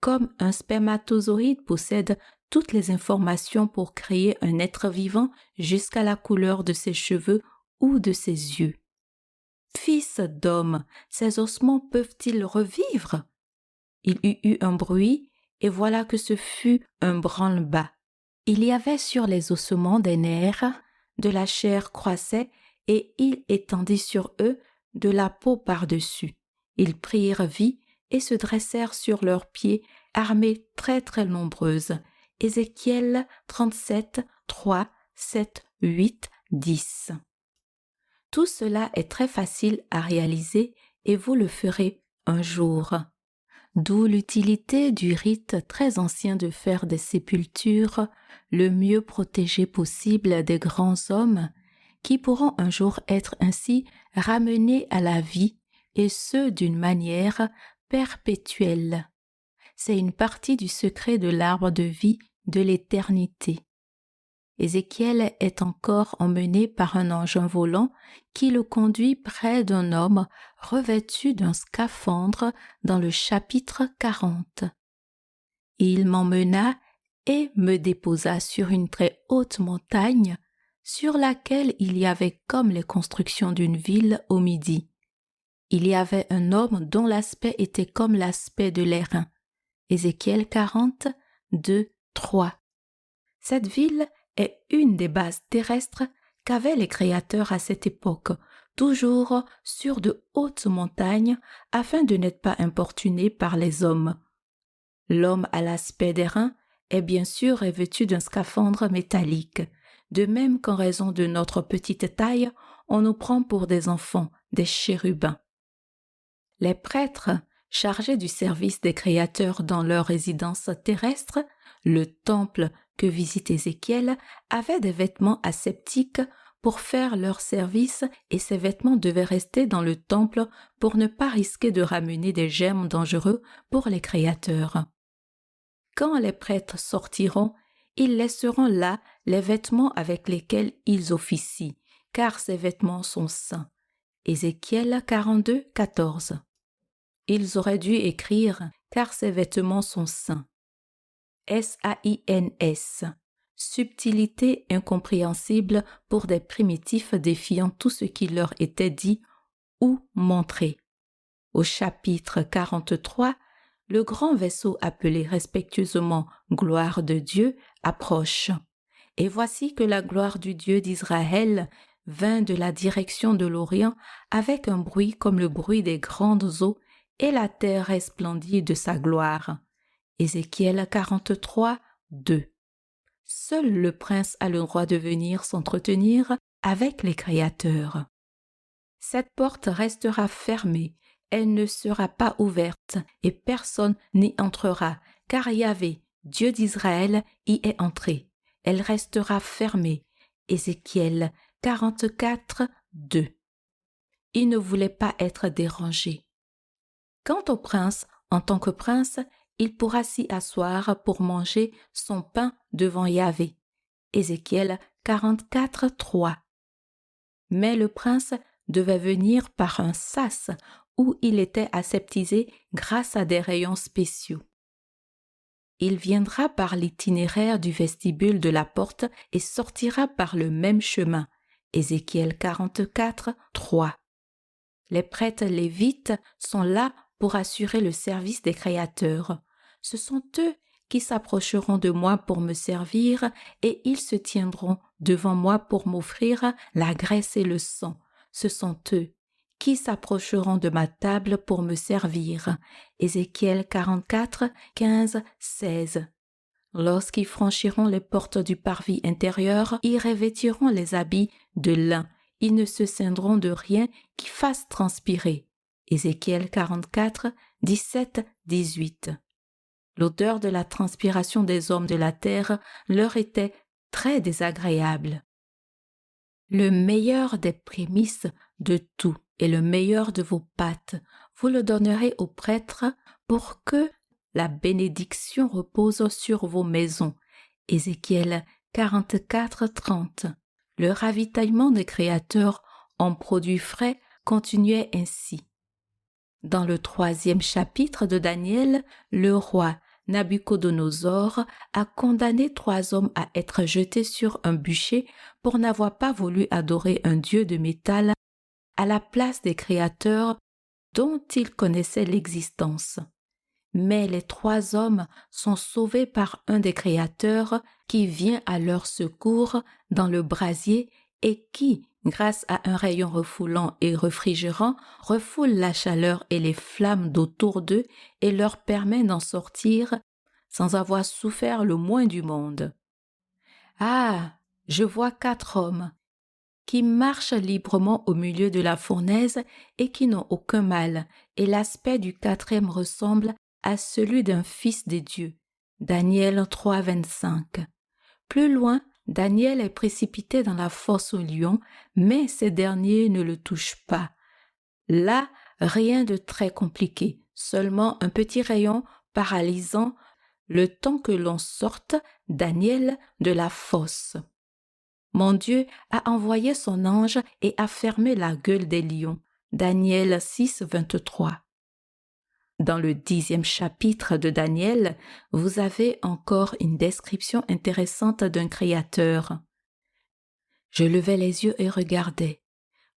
Comme un spermatozoïde possède toutes les informations pour créer un être vivant jusqu'à la couleur de ses cheveux ou de ses yeux. Fils d'homme, ces ossements peuvent-ils revivre? Il y eut un bruit, et voilà que ce fut un branle-bas. Il y avait sur les ossements des nerfs, de la chair croissait, et il étendit sur eux de la peau par-dessus. Ils prirent vie et se dressèrent sur leurs pieds, armées très très nombreuses. Ézéchiel 37, 3, 7, 8, 10. Tout cela est très facile à réaliser et vous le ferez un jour. D'où l'utilité du rite très ancien de faire des sépultures le mieux protégées possible des grands hommes qui pourront un jour être ainsi ramenés à la vie et ce d'une manière perpétuelle. C'est une partie du secret de l'arbre de vie de l'éternité. Ézéchiel est encore emmené par un engin volant qui le conduit près d'un homme revêtu d'un scaphandre dans le chapitre 40. Il m'emmena et me déposa sur une très haute montagne sur laquelle il y avait comme les constructions d'une ville au midi. Il y avait un homme dont l'aspect était comme l'aspect de l'airain. Ézéchiel 40, 2, 3. Cette ville est une des bases terrestres qu'avaient les créateurs à cette époque, toujours sur de hautes montagnes afin de n'être pas importunés par les hommes. L'homme à l'aspect d'airain est bien sûr revêtu d'un scaphandre métallique, de même qu'en raison de notre petite taille, on nous prend pour des enfants, des chérubins. Les prêtres, chargés du service des créateurs dans leur résidence terrestre, le temple que visite Ézéchiel, avaient des vêtements aseptiques pour faire leur service et ces vêtements devaient rester dans le temple pour ne pas risquer de ramener des germes dangereux pour les créateurs. Quand les prêtres sortiront, ils laisseront là les vêtements avec lesquels ils officient, car ces vêtements sont saints. Ézéchiel 42, 14. Ils auraient dû écrire « car ces vêtements sont saints ». S-A-I-N-S. Subtilité incompréhensible pour des primitifs défiant tout ce qui leur était dit ou montré. Au chapitre 43, le grand vaisseau appelé respectueusement « gloire de Dieu » approche. Et voici que la gloire du Dieu d'Israël vint de la direction de l'Orient avec un bruit comme le bruit des grandes eaux et la terre resplendit de sa gloire. Ézéchiel 43, 2. Seul le prince a le droit de venir s'entretenir avec les créateurs. Cette porte restera fermée, elle ne sera pas ouverte et personne n'y entrera, car Yahvé, Dieu d'Israël, y est entré. Elle restera fermée. Ézéchiel 44, 2. Il ne voulait pas être dérangé. Quant au prince, en tant que prince, il pourra s'y asseoir pour manger son pain devant Yahvé. Ézéchiel 44, 3. Mais le prince devait venir par un sas où il était aseptisé grâce à des rayons spéciaux. Il viendra par l'itinéraire du vestibule de la porte et sortira par le même chemin. Ézéchiel 44, 3. Les prêtres lévites sont là pour assurer le service des créateurs. Ce sont eux qui s'approcheront de moi pour me servir et ils se tiendront devant moi pour m'offrir la graisse et le sang. Ce sont eux qui s'approcheront de ma table pour me servir. Ézéchiel 44, 15, 16. Lorsqu'ils franchiront les portes du parvis intérieur, ils revêtiront les habits de lin. Ils ne se ceindront de rien qui fasse transpirer. Ézéchiel 44, 17, 18. L'odeur de la transpiration des hommes de la terre leur était très désagréable. Le meilleur des prémices de tout et le meilleur de vos pâtes, vous le donnerez aux prêtres pour que la bénédiction repose sur vos maisons. Ézéchiel 44, 30. Le ravitaillement des créateurs en produits frais continuait ainsi. Dans le 3e chapitre de Daniel, le roi Nabuchodonosor a condamné 3 hommes à être jetés sur un bûcher pour n'avoir pas voulu adorer un dieu de métal à la place des créateurs dont ils connaissaient l'existence. Mais les 3 hommes sont sauvés par un des créateurs qui vient à leur secours dans le brasier et qui, grâce à un rayon refoulant et réfrigérant, refoule la chaleur et les flammes d'autour d'eux et leur permet d'en sortir sans avoir souffert le moins du monde. Ah, je vois 4 hommes qui marchent librement au milieu de la fournaise et qui n'ont aucun mal, et l'aspect du 4e ressemble à celui d'un fils des dieux. Daniel 3, 25. Plus loin, Daniel est précipité dans la fosse aux lions, mais ces derniers ne le touchent pas. Là, rien de très compliqué, seulement un petit rayon paralysant le temps que l'on sorte Daniel de la fosse. Mon Dieu a envoyé son ange et a fermé la gueule des lions. Daniel 6, 23. Dans le 10e chapitre de Daniel, vous avez encore une description intéressante d'un créateur. Je levai les yeux et regardai.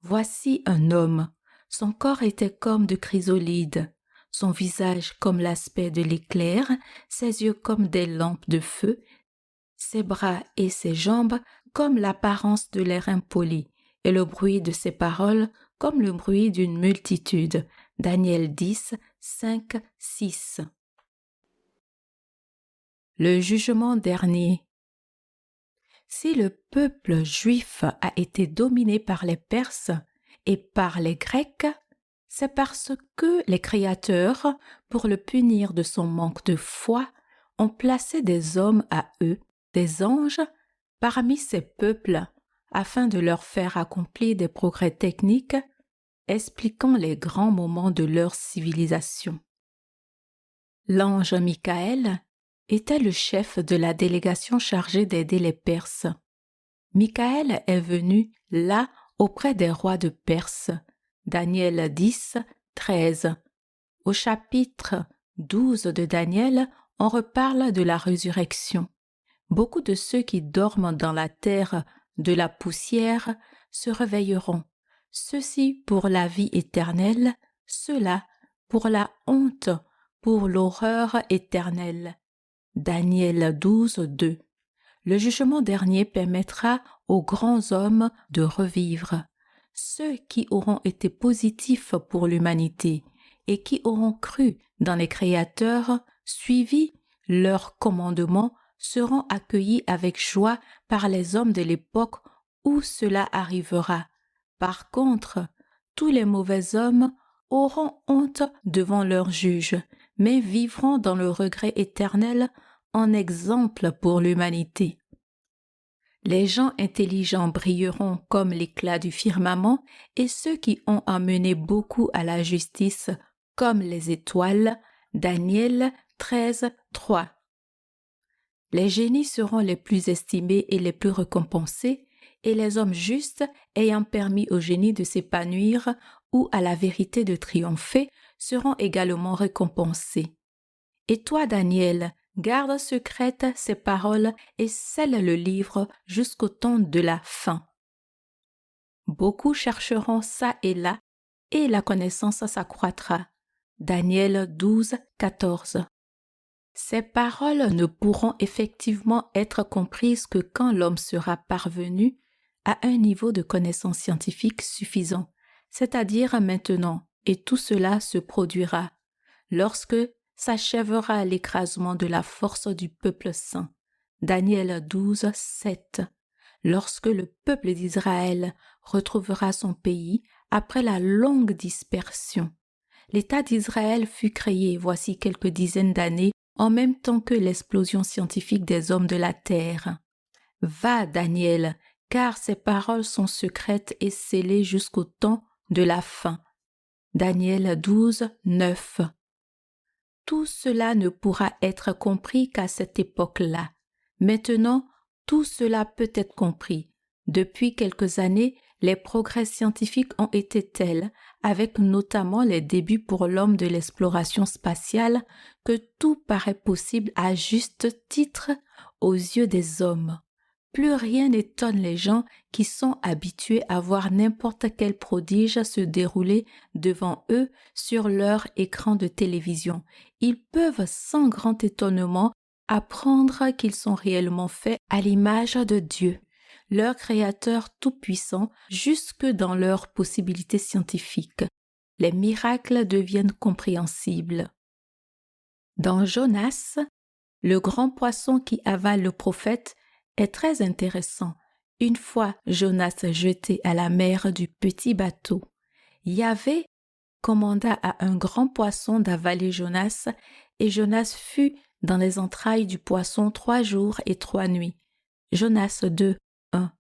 Voici un homme. Son corps était comme de chrysolide, son visage comme l'aspect de l'éclair, ses yeux comme des lampes de feu, ses bras et ses jambes comme l'apparence de l'air impoli, et le bruit de ses paroles comme le bruit d'une multitude. Daniel 10, 5, 6. Le jugement dernier. Si le peuple juif a été dominé par les Perses et par les Grecs, c'est parce que les créateurs, pour le punir de son manque de foi, ont placé des hommes à eux, des anges, parmi ces peuples, afin de leur faire accomplir des progrès techniques, expliquant les grands moments de leur civilisation. L'ange Michaël était le chef de la délégation chargée d'aider les Perses. Michaël est venu là auprès des rois de Perse. Daniel 10, 13. Au chapitre 12 de Daniel, on reparle de la résurrection. Beaucoup de ceux qui dorment dans la terre de la poussière se réveilleront, ceux-ci pour la vie éternelle, ceux-là pour la honte, pour l'horreur éternelle. Daniel 12, 2. Le jugement dernier permettra aux grands hommes de revivre, ceux qui auront été positifs pour l'humanité et qui auront cru dans les créateurs, suivi leurs commandements, seront accueillis avec joie par les hommes de l'époque où cela arrivera. Par contre, tous les mauvais hommes auront honte devant leur juge, mais vivront dans le regret éternel en exemple pour l'humanité. Les gens intelligents brilleront comme l'éclat du firmament et ceux qui ont amené beaucoup à la justice comme les étoiles. Daniel 13, 3. Les génies seront les plus estimés et les plus récompensés, et les hommes justes, ayant permis au génie de s'épanouir ou à la vérité de triompher, seront également récompensés. Et toi, Daniel, garde secrète ces paroles et scelle le livre jusqu'au temps de la fin. Beaucoup chercheront ça et là, et la connaissance s'accroîtra. Daniel 12, 14. Ces paroles ne pourront effectivement être comprises que quand l'homme sera parvenu à un niveau de connaissance scientifique suffisant, c'est-à-dire maintenant, et tout cela se produira lorsque s'achèvera l'écrasement de la force du peuple saint. Daniel 12, 7. Lorsque le peuple d'Israël retrouvera son pays après la longue dispersion. L'État d'Israël fut créé voici quelques dizaines d'années en même temps que l'explosion scientifique des hommes de la terre. Va, Daniel, car ces paroles sont secrètes et scellées jusqu'au temps de la fin. Daniel 12, 9. Tout cela ne pourra être compris qu'à cette époque-là. Maintenant, tout cela peut être compris. Depuis quelques années, les progrès scientifiques ont été tels, avec notamment les débuts pour l'homme de l'exploration spatiale, que tout paraît possible à juste titre aux yeux des hommes. Plus rien n'étonne les gens qui sont habitués à voir n'importe quel prodige se dérouler devant eux sur leur écran de télévision. Ils peuvent sans grand étonnement apprendre qu'ils sont réellement faits à l'image de Dieu, leur Créateur tout-puissant, jusque dans leurs possibilités scientifiques. Les miracles deviennent compréhensibles. Dans Jonas, le grand poisson qui avale le prophète est très intéressant. Une fois Jonas jeté à la mer du petit bateau, Yahvé commanda à un grand poisson d'avaler Jonas, et Jonas fut dans les entrailles du poisson 3 jours et 3 nuits. Jonas 2, 1.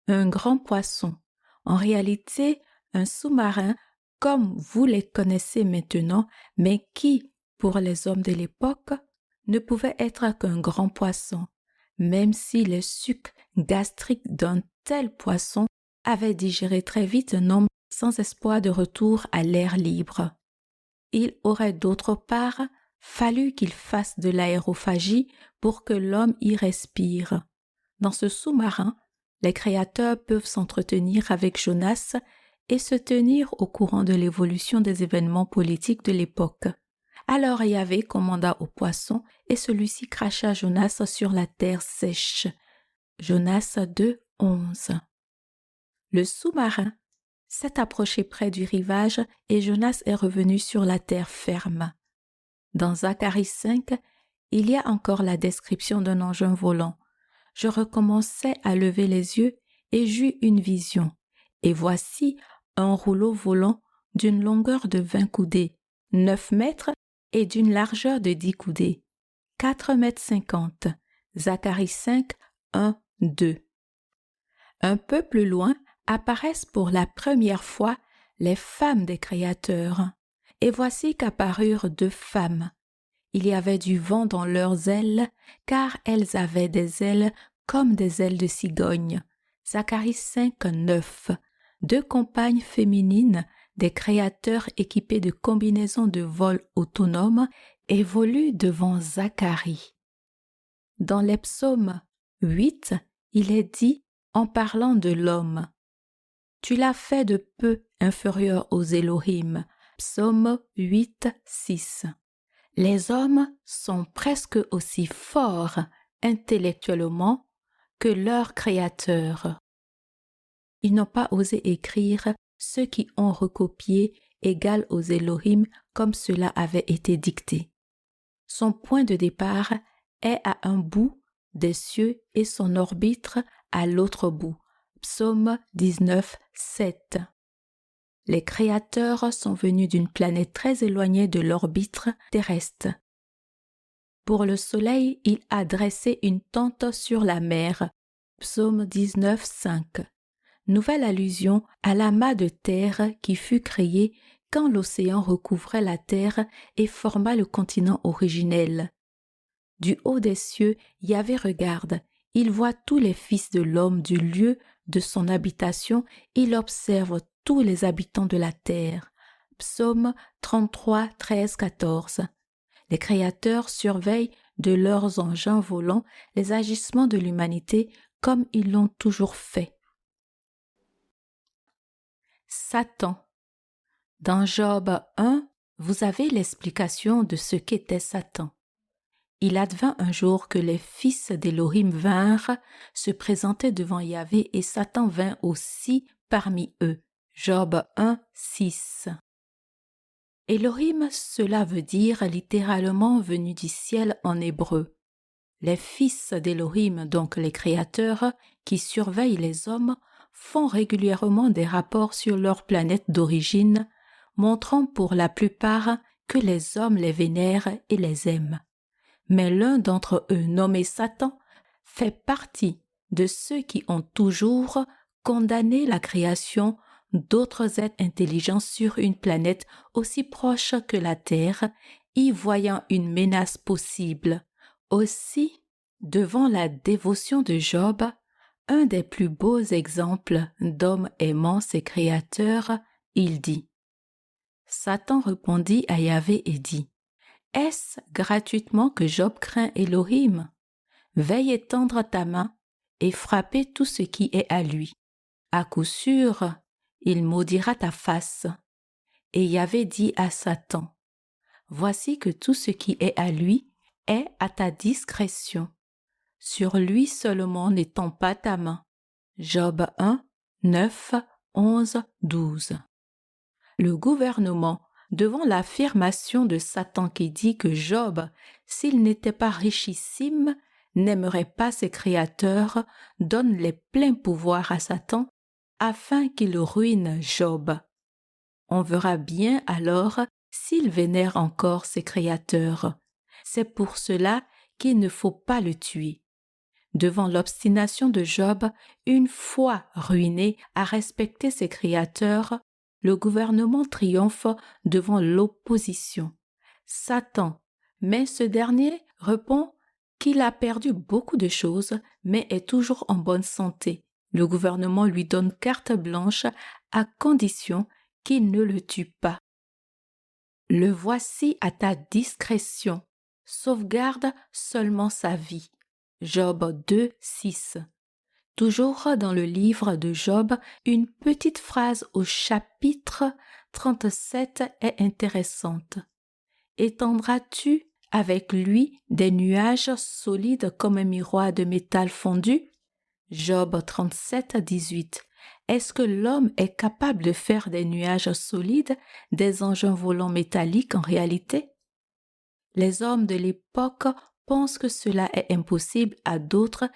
Un grand poisson. En réalité, un sous-marin, comme vous les connaissez maintenant, mais qui, pour les hommes de l'époque, ne pouvait être qu'un grand poisson, même si les sucs gastriques d'un tel poisson avaient digéré très vite un homme sans espoir de retour à l'air libre. Il aurait d'autre part fallu qu'il fasse de l'aérophagie pour que l'homme y respire. Dans ce sous-marin, les créateurs peuvent s'entretenir avec Jonas et se tenir au courant de l'évolution des événements politiques de l'époque. Alors Yahvé commanda au poisson et celui-ci cracha Jonas sur la terre sèche. Jonas 2, 11. Le sous-marin s'est approché près du rivage et Jonas est revenu sur la terre ferme. Dans Zacharie 5, il y a encore la description d'un engin volant. Je recommençai à lever les yeux et j'eus une vision. Et voici un rouleau volant d'une longueur de 20 coudées, 9 mètres et d'une largeur de 10 coudées, 4 mètres 50. Zacharie 5, 1, 2. Un peu plus loin apparaissent pour la première fois les femmes des créateurs. Et voici qu'apparurent 2 femmes. Il y avait du vent dans leurs ailes, car elles avaient des ailes comme des ailes de cigogne. Zacharie 5, 9. 2 compagnes féminines des créateurs équipés de combinaisons de vol autonomes évoluent devant Zacharie. Dans les psaumes 8, il est dit, en parlant de l'homme, « Tu l'as fait de peu inférieur aux Elohim » Psaume 8, 6. Les hommes sont presque aussi forts intellectuellement que leur Créateur. Ils n'ont pas osé écrire ceux qui ont recopié égal aux Elohim comme cela avait été dicté. Son point de départ est à un bout des cieux et son orbite à l'autre bout. Psaume 19, 7. Les créateurs sont venus d'une planète très éloignée de l'orbite terrestre. Pour le soleil, il a dressé une tente sur la mer. Psaume 19, 5. Nouvelle allusion à l'amas de terre qui fut créé quand l'océan recouvrait la terre et forma le continent originel. Du haut des cieux, Yahvé regarde, il voit tous les fils de l'homme du lieu de son habitation, il observe tous les habitants de la terre. Psaume 33, 13, 14. Les créateurs surveillent de leurs engins volants les agissements de l'humanité comme ils l'ont toujours fait. Satan. Dans Job 1, vous avez l'explication de ce qu'était Satan. Il advint un jour que les fils d'Élohim vinrent se présenter devant Yahvé et Satan vint aussi parmi eux. Job 1, 6. Elohim, cela veut dire littéralement venu du ciel en hébreu. Les fils d'Elohim, donc les créateurs, qui surveillent les hommes, font régulièrement des rapports sur leur planète d'origine, montrant pour la plupart que les hommes les vénèrent et les aiment. Mais l'un d'entre eux, nommé Satan, fait partie de ceux qui ont toujours condamné la création d'autres êtres intelligents sur une planète aussi proche que la Terre, y voyant une menace possible. Aussi, devant la dévotion de Job, un des plus beaux exemples d'homme aimant ses créateurs, il dit « Satan répondit à Yahvé et dit « Est-ce gratuitement que Job craint Elohim? Veille étendre ta main et frapper tout ce qui est à lui. À coup sûr, il maudira ta face. » Et Yahvé dit à Satan « Voici que tout ce qui est à lui est à ta discrétion. Sur lui seulement n'étends pas ta main. » Job 1, 9, 11, 12. Le gouvernement, devant l'affirmation de Satan qui dit que Job, s'il n'était pas richissime, n'aimerait pas ses créateurs, donne les pleins pouvoirs à Satan afin qu'il ruine Job. On verra bien alors s'il vénère encore ses créateurs. C'est pour cela qu'il ne faut pas le tuer. Devant l'obstination de Job, une fois ruiné à respecter ses créateurs, le gouvernement triomphe devant l'opposition. Satan, mais ce dernier répond qu'il a perdu beaucoup de choses, mais est toujours en bonne santé. Le gouvernement lui donne carte blanche à condition qu'il ne le tue pas. Le voici à ta discrétion. Sauvegarde seulement sa vie. Job 2, 6. Toujours dans le livre de Job, une petite phrase au chapitre 37 est intéressante. Étendras-tu avec lui des nuages solides comme un miroir de métal fondu? Job 37, 18. Est-ce que l'homme est capable de faire des nuages solides, des engins volants métalliques en réalité? Les hommes de l'époque pensent que cela est impossible à d'autres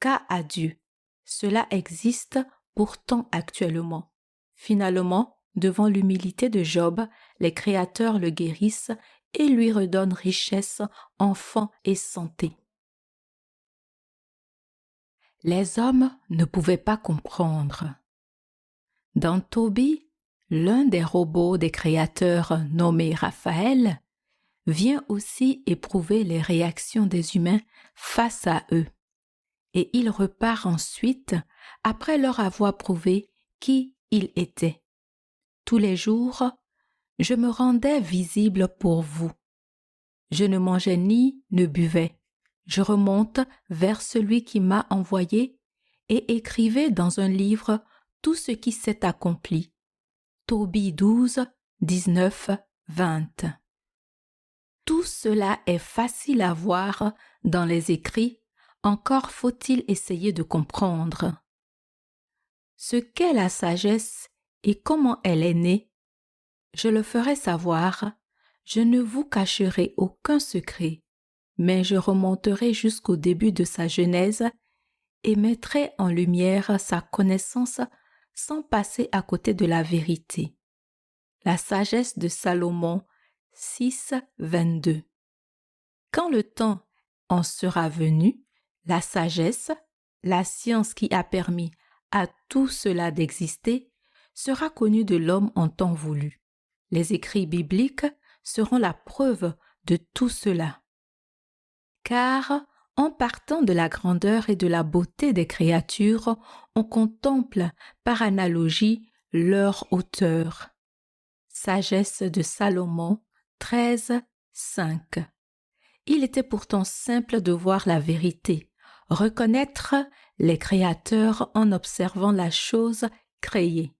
qu'à Dieu. Cela existe pourtant actuellement. Finalement, devant l'humilité de Job, les créateurs le guérissent et lui redonnent richesse, enfants et santé. Les hommes ne pouvaient pas comprendre. Dans Tobie, l'un des robots des créateurs nommé Raphaël vient aussi éprouver les réactions des humains face à eux. Et il repart ensuite après leur avoir prouvé qui il était. Tous les jours, je me rendais visible pour vous. Je ne mangeais ni ne buvais. Je remonte vers celui qui m'a envoyé et écrivais dans un livre tout ce qui s'est accompli. Tobie 12, 19, 20. Tout cela est facile à voir dans les écrits, encore faut-il essayer de comprendre. Ce qu'est la sagesse et comment elle est née, je le ferai savoir, je ne vous cacherai aucun secret, mais je remonterai jusqu'au début de sa genèse et mettrai en lumière sa connaissance sans passer à côté de la vérité. La sagesse de Salomon 6, 22. Quand le temps en sera venu, la sagesse, la science qui a permis à tout cela d'exister, sera connue de l'homme en temps voulu. Les écrits bibliques seront la preuve de tout cela. Car, en partant de la grandeur et de la beauté des créatures, on contemple par analogie leur hauteur. Sagesse de Salomon 13, 5. Il était pourtant simple de voir la vérité, reconnaître les créateurs en observant la chose créée.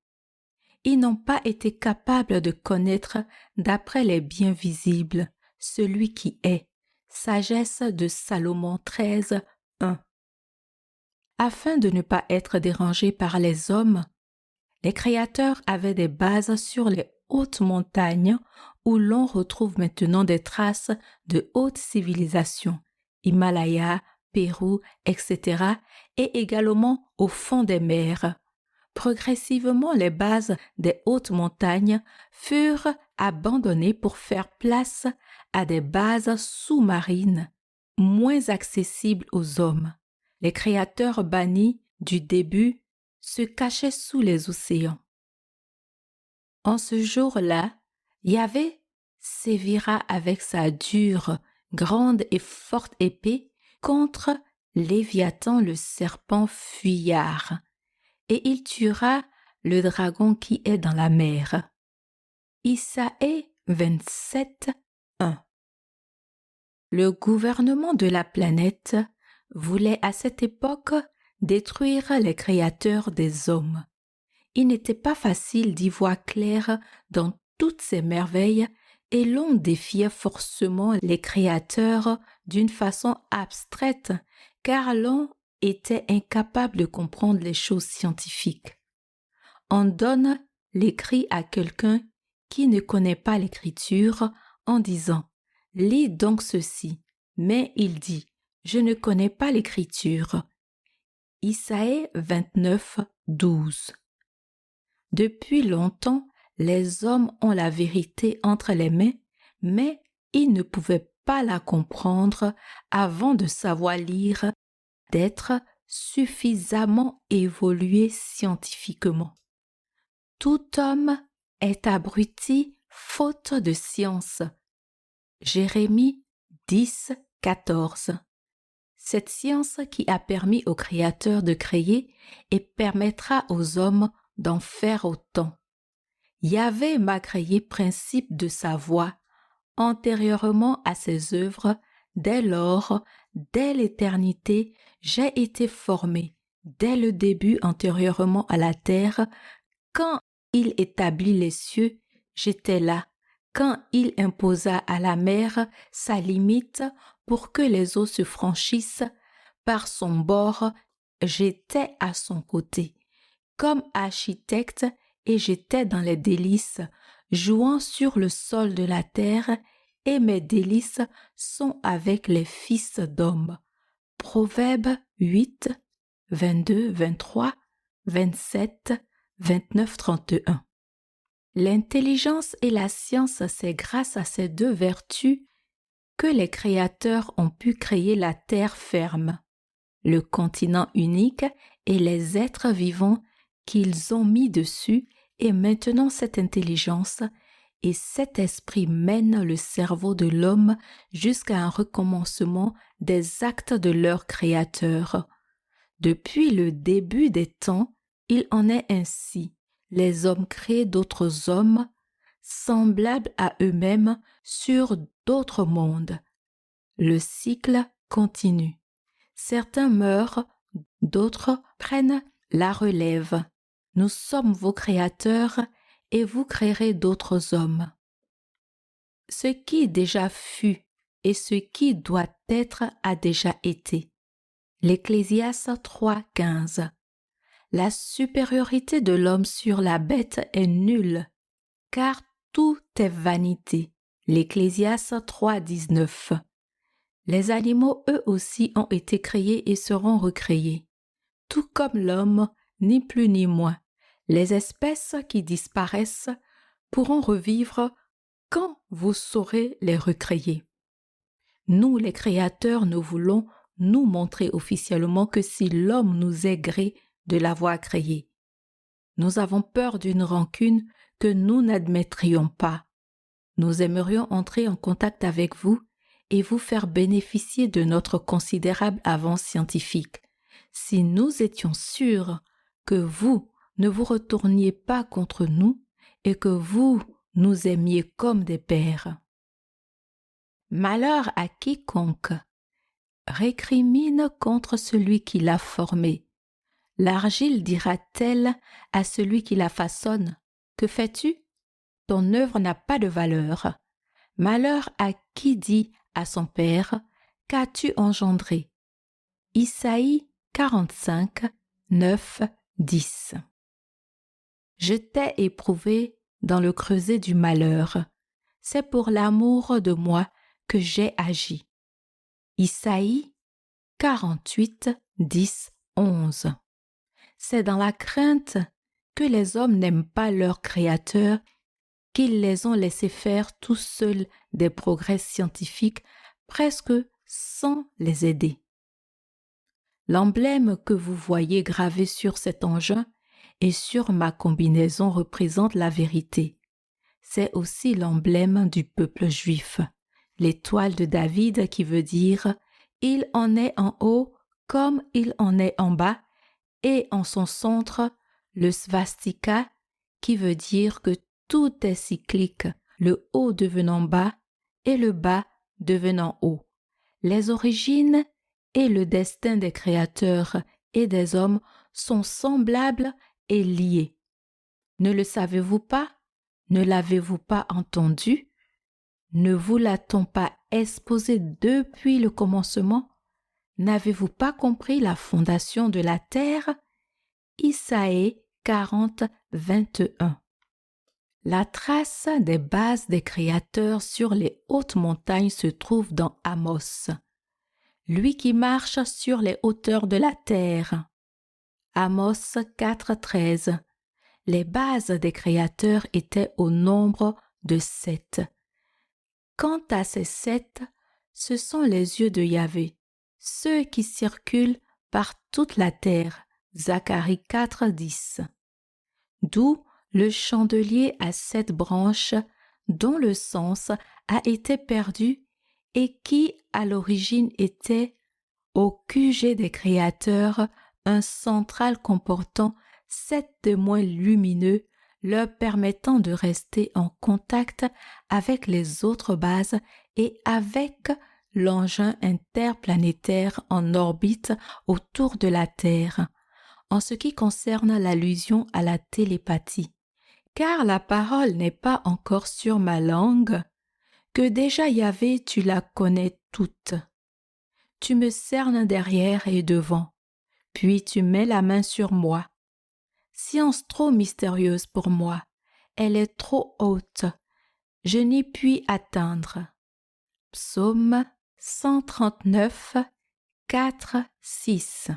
Ils n'ont pas été capables de connaître d'après les biens visibles celui qui est. Sagesse de Salomon 13, 1. Afin de ne pas être dérangés par les hommes, les créateurs avaient des bases sur les hautes montagnes où l'on retrouve maintenant des traces de haute civilisation, Himalaya, Pérou, etc., et également au fond des mers. Progressivement, les bases des hautes montagnes furent abandonnées pour faire place à des bases sous-marines, moins accessibles aux hommes. Les créateurs bannis du début se cachaient sous les océans. En ce jour-là, Yahvé sévira avec sa dure, grande et forte épée contre Léviathan le serpent fuyard, et il tuera le dragon qui est dans la mer. Isaïe 27, 1. Le gouvernement de la planète voulait à cette époque détruire les créateurs des hommes. Il n'était pas facile d'y voir clair dans toutes ces merveilles et l'on défiait forcément les créateurs d'une façon abstraite car l'on était incapable de comprendre les choses scientifiques. On donne l'écrit à quelqu'un qui ne connaît pas l'écriture en disant « Lis donc ceci », mais il dit « Je ne connais pas l'écriture ». Isaïe 29, 12. Depuis longtemps, les hommes ont la vérité entre les mains, mais ils ne pouvaient pas la comprendre avant de savoir lire, d'être suffisamment évolué scientifiquement. Tout homme est abruti faute de science. Jérémie 10, 14. Cette science qui a permis au Créateur de créer et permettra aux hommes d'en faire autant. Yahvé m'a créé principe de sa voix, antérieurement à ses œuvres, dès lors, dès l'éternité, j'ai été formé, dès le début antérieurement à la terre, quand il établit les cieux, j'étais là, quand il imposa à la mer sa limite pour que les eaux se franchissent, par son bord, j'étais à son côté. Comme architecte et j'étais dans les délices, jouant sur le sol de la terre, et mes délices sont avec les fils d'hommes. Proverbes 8, 22, 23, 27, 29, 31. L'intelligence et la science, c'est grâce à ces deux vertus que les créateurs ont pu créer la terre ferme, le continent unique et les êtres vivants qu'ils ont mis dessus, et maintenant cette intelligence et cet esprit mènent le cerveau de l'homme jusqu'à un recommencement des actes de leur Créateur. Depuis le début des temps, il en est ainsi. Les hommes créent d'autres hommes, semblables à eux-mêmes, sur d'autres mondes. Le cycle continue. Certains meurent, d'autres prennent la relève. Nous sommes vos créateurs et vous créerez d'autres hommes. Ce qui déjà fut et ce qui doit être a déjà été. L'Ecclésiaste 3, 15. La supériorité de l'homme sur la bête est nulle, car tout est vanité. L'Ecclésiaste 3, 19. Les animaux eux aussi ont été créés et seront recréés. Tout comme l'homme, ni plus ni moins. Les espèces qui disparaissent pourront revivre quand vous saurez les recréer. Nous, les créateurs, nous voulons nous montrer officiellement que si l'homme nous est gré de l'avoir créé, nous avons peur d'une rancune que nous n'admettrions pas. Nous aimerions entrer en contact avec vous et vous faire bénéficier de notre considérable avance scientifique. Si nous étions sûrs que vous ne vous retourniez pas contre nous et que vous nous aimiez comme des pères. Malheur à quiconque récrimine contre celui qui l'a formé. L'argile dira-t-elle à celui qui la façonne, « Que fais-tu? Ton œuvre n'a pas de valeur. » Malheur à qui dit à son père, « Qu'as-tu engendré? » Isaïe 45, 9, 10. Je t'ai éprouvé dans le creuset du malheur. c'est pour l'amour de moi que j'ai agi. Isaïe 48, 10, 11. C'est dans la crainte que les hommes n'aiment pas leur Créateur qu'ils les ont laissés faire tout seuls des progrès scientifiques presque sans les aider. L'emblème que vous voyez gravé sur cet engin et sur ma combinaison représente la vérité. C'est aussi l'emblème du peuple juif, l'étoile de David qui veut dire « Il en est en haut comme il en est en bas » et en son centre, le svastika qui veut dire que tout est cyclique, le haut devenant bas et le bas devenant haut. Les origines et le destin des créateurs et des hommes sont semblables et liés. Ne le savez-vous pas? Ne l'avez-vous pas entendu? Ne vous l'a-t-on pas exposé depuis le commencement? N'avez-vous pas compris la fondation de la terre? Isaïe 40, 21. La trace des bases des créateurs sur les hautes montagnes se trouve dans Amos. Lui qui marche sur les hauteurs de la terre. Amos 4, 13. Les bases des créateurs étaient au nombre de 7. Quant à ces 7, ce sont les yeux de Yahvé, ceux qui circulent par toute la terre. Zacharie 4, 10. D'où le chandelier à 7 branches dont le sens a été perdu et qui à l'origine était au QG des créateurs un central comportant 7 témoins lumineux leur permettant de rester en contact avec les autres bases et avec l'engin interplanétaire en orbite autour de la Terre, en ce qui concerne l'allusion à la télépathie. Car la parole n'est pas encore sur ma langue, que déjà Yahvé tu la connais toute. Tu me cernes derrière et devant, puis tu mets la main sur moi. Science trop mystérieuse pour moi, elle est trop haute, je n'y puis atteindre. Psaume 139, 4, 6.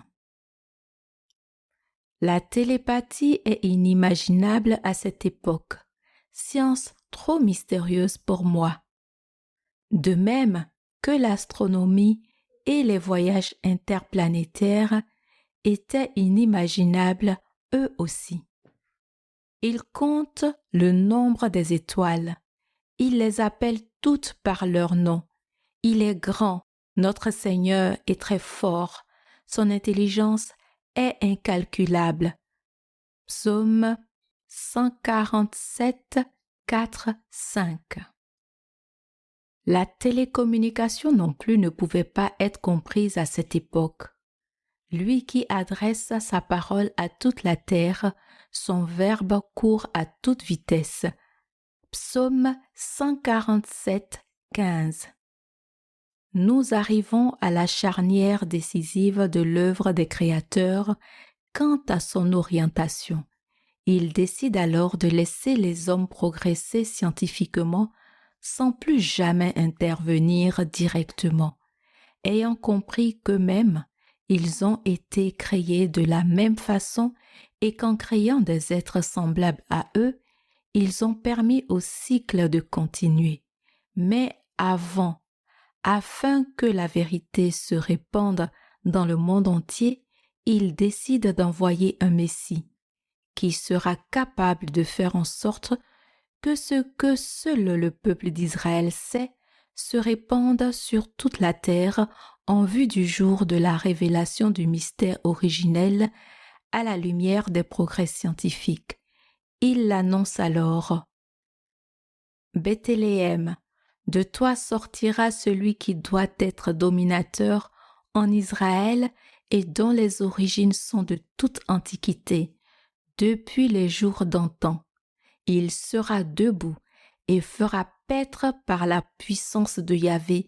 La télépathie est inimaginable à cette époque, science trop mystérieuse pour moi. De même que l'astronomie et les voyages interplanétaires étaient inimaginables eux aussi. Il compte le nombre des étoiles. Il les appelle toutes par leur nom. Il est grand, notre Seigneur est très fort. Son intelligence est incalculable. Psaume 147, 4, 5. La télécommunication non plus ne pouvait pas être comprise à cette époque. Lui qui adresse sa parole à toute la terre, son verbe court à toute vitesse. Psaume 147, 15. Nous arrivons à la charnière décisive de l'œuvre des créateurs quant à son orientation. Il décide alors de laisser les hommes progresser scientifiquement sans plus jamais intervenir directement, ayant compris qu'eux-mêmes, ils ont été créés de la même façon et qu'en créant des êtres semblables à eux, ils ont permis au cycle de continuer. Mais avant, afin que la vérité se répande dans le monde entier, ils décident d'envoyer un Messie qui sera capable de faire en sorte que ce que seul le peuple d'Israël sait se répande sur toute la terre en vue du jour de la révélation du mystère originel à la lumière des progrès scientifiques. Il l'annonce alors. Bethléem, de toi sortira celui qui doit être dominateur en Israël et dont les origines sont de toute antiquité, depuis les jours d'antan. Il sera debout et fera paître par la puissance de Yahvé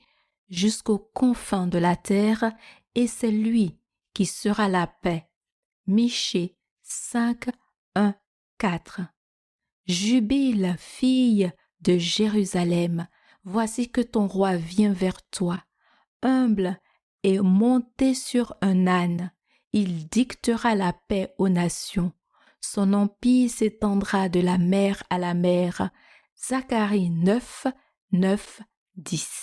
jusqu'aux confins de la terre, et c'est lui qui sera la paix. Michée 5, 1, 4. Jubile, fille, de Jérusalem, voici que ton roi vient vers toi, humble et monté sur un âne. Il dictera la paix aux nations. Son empire s'étendra de la mer à la mer. Zacharie 9, 9, 10.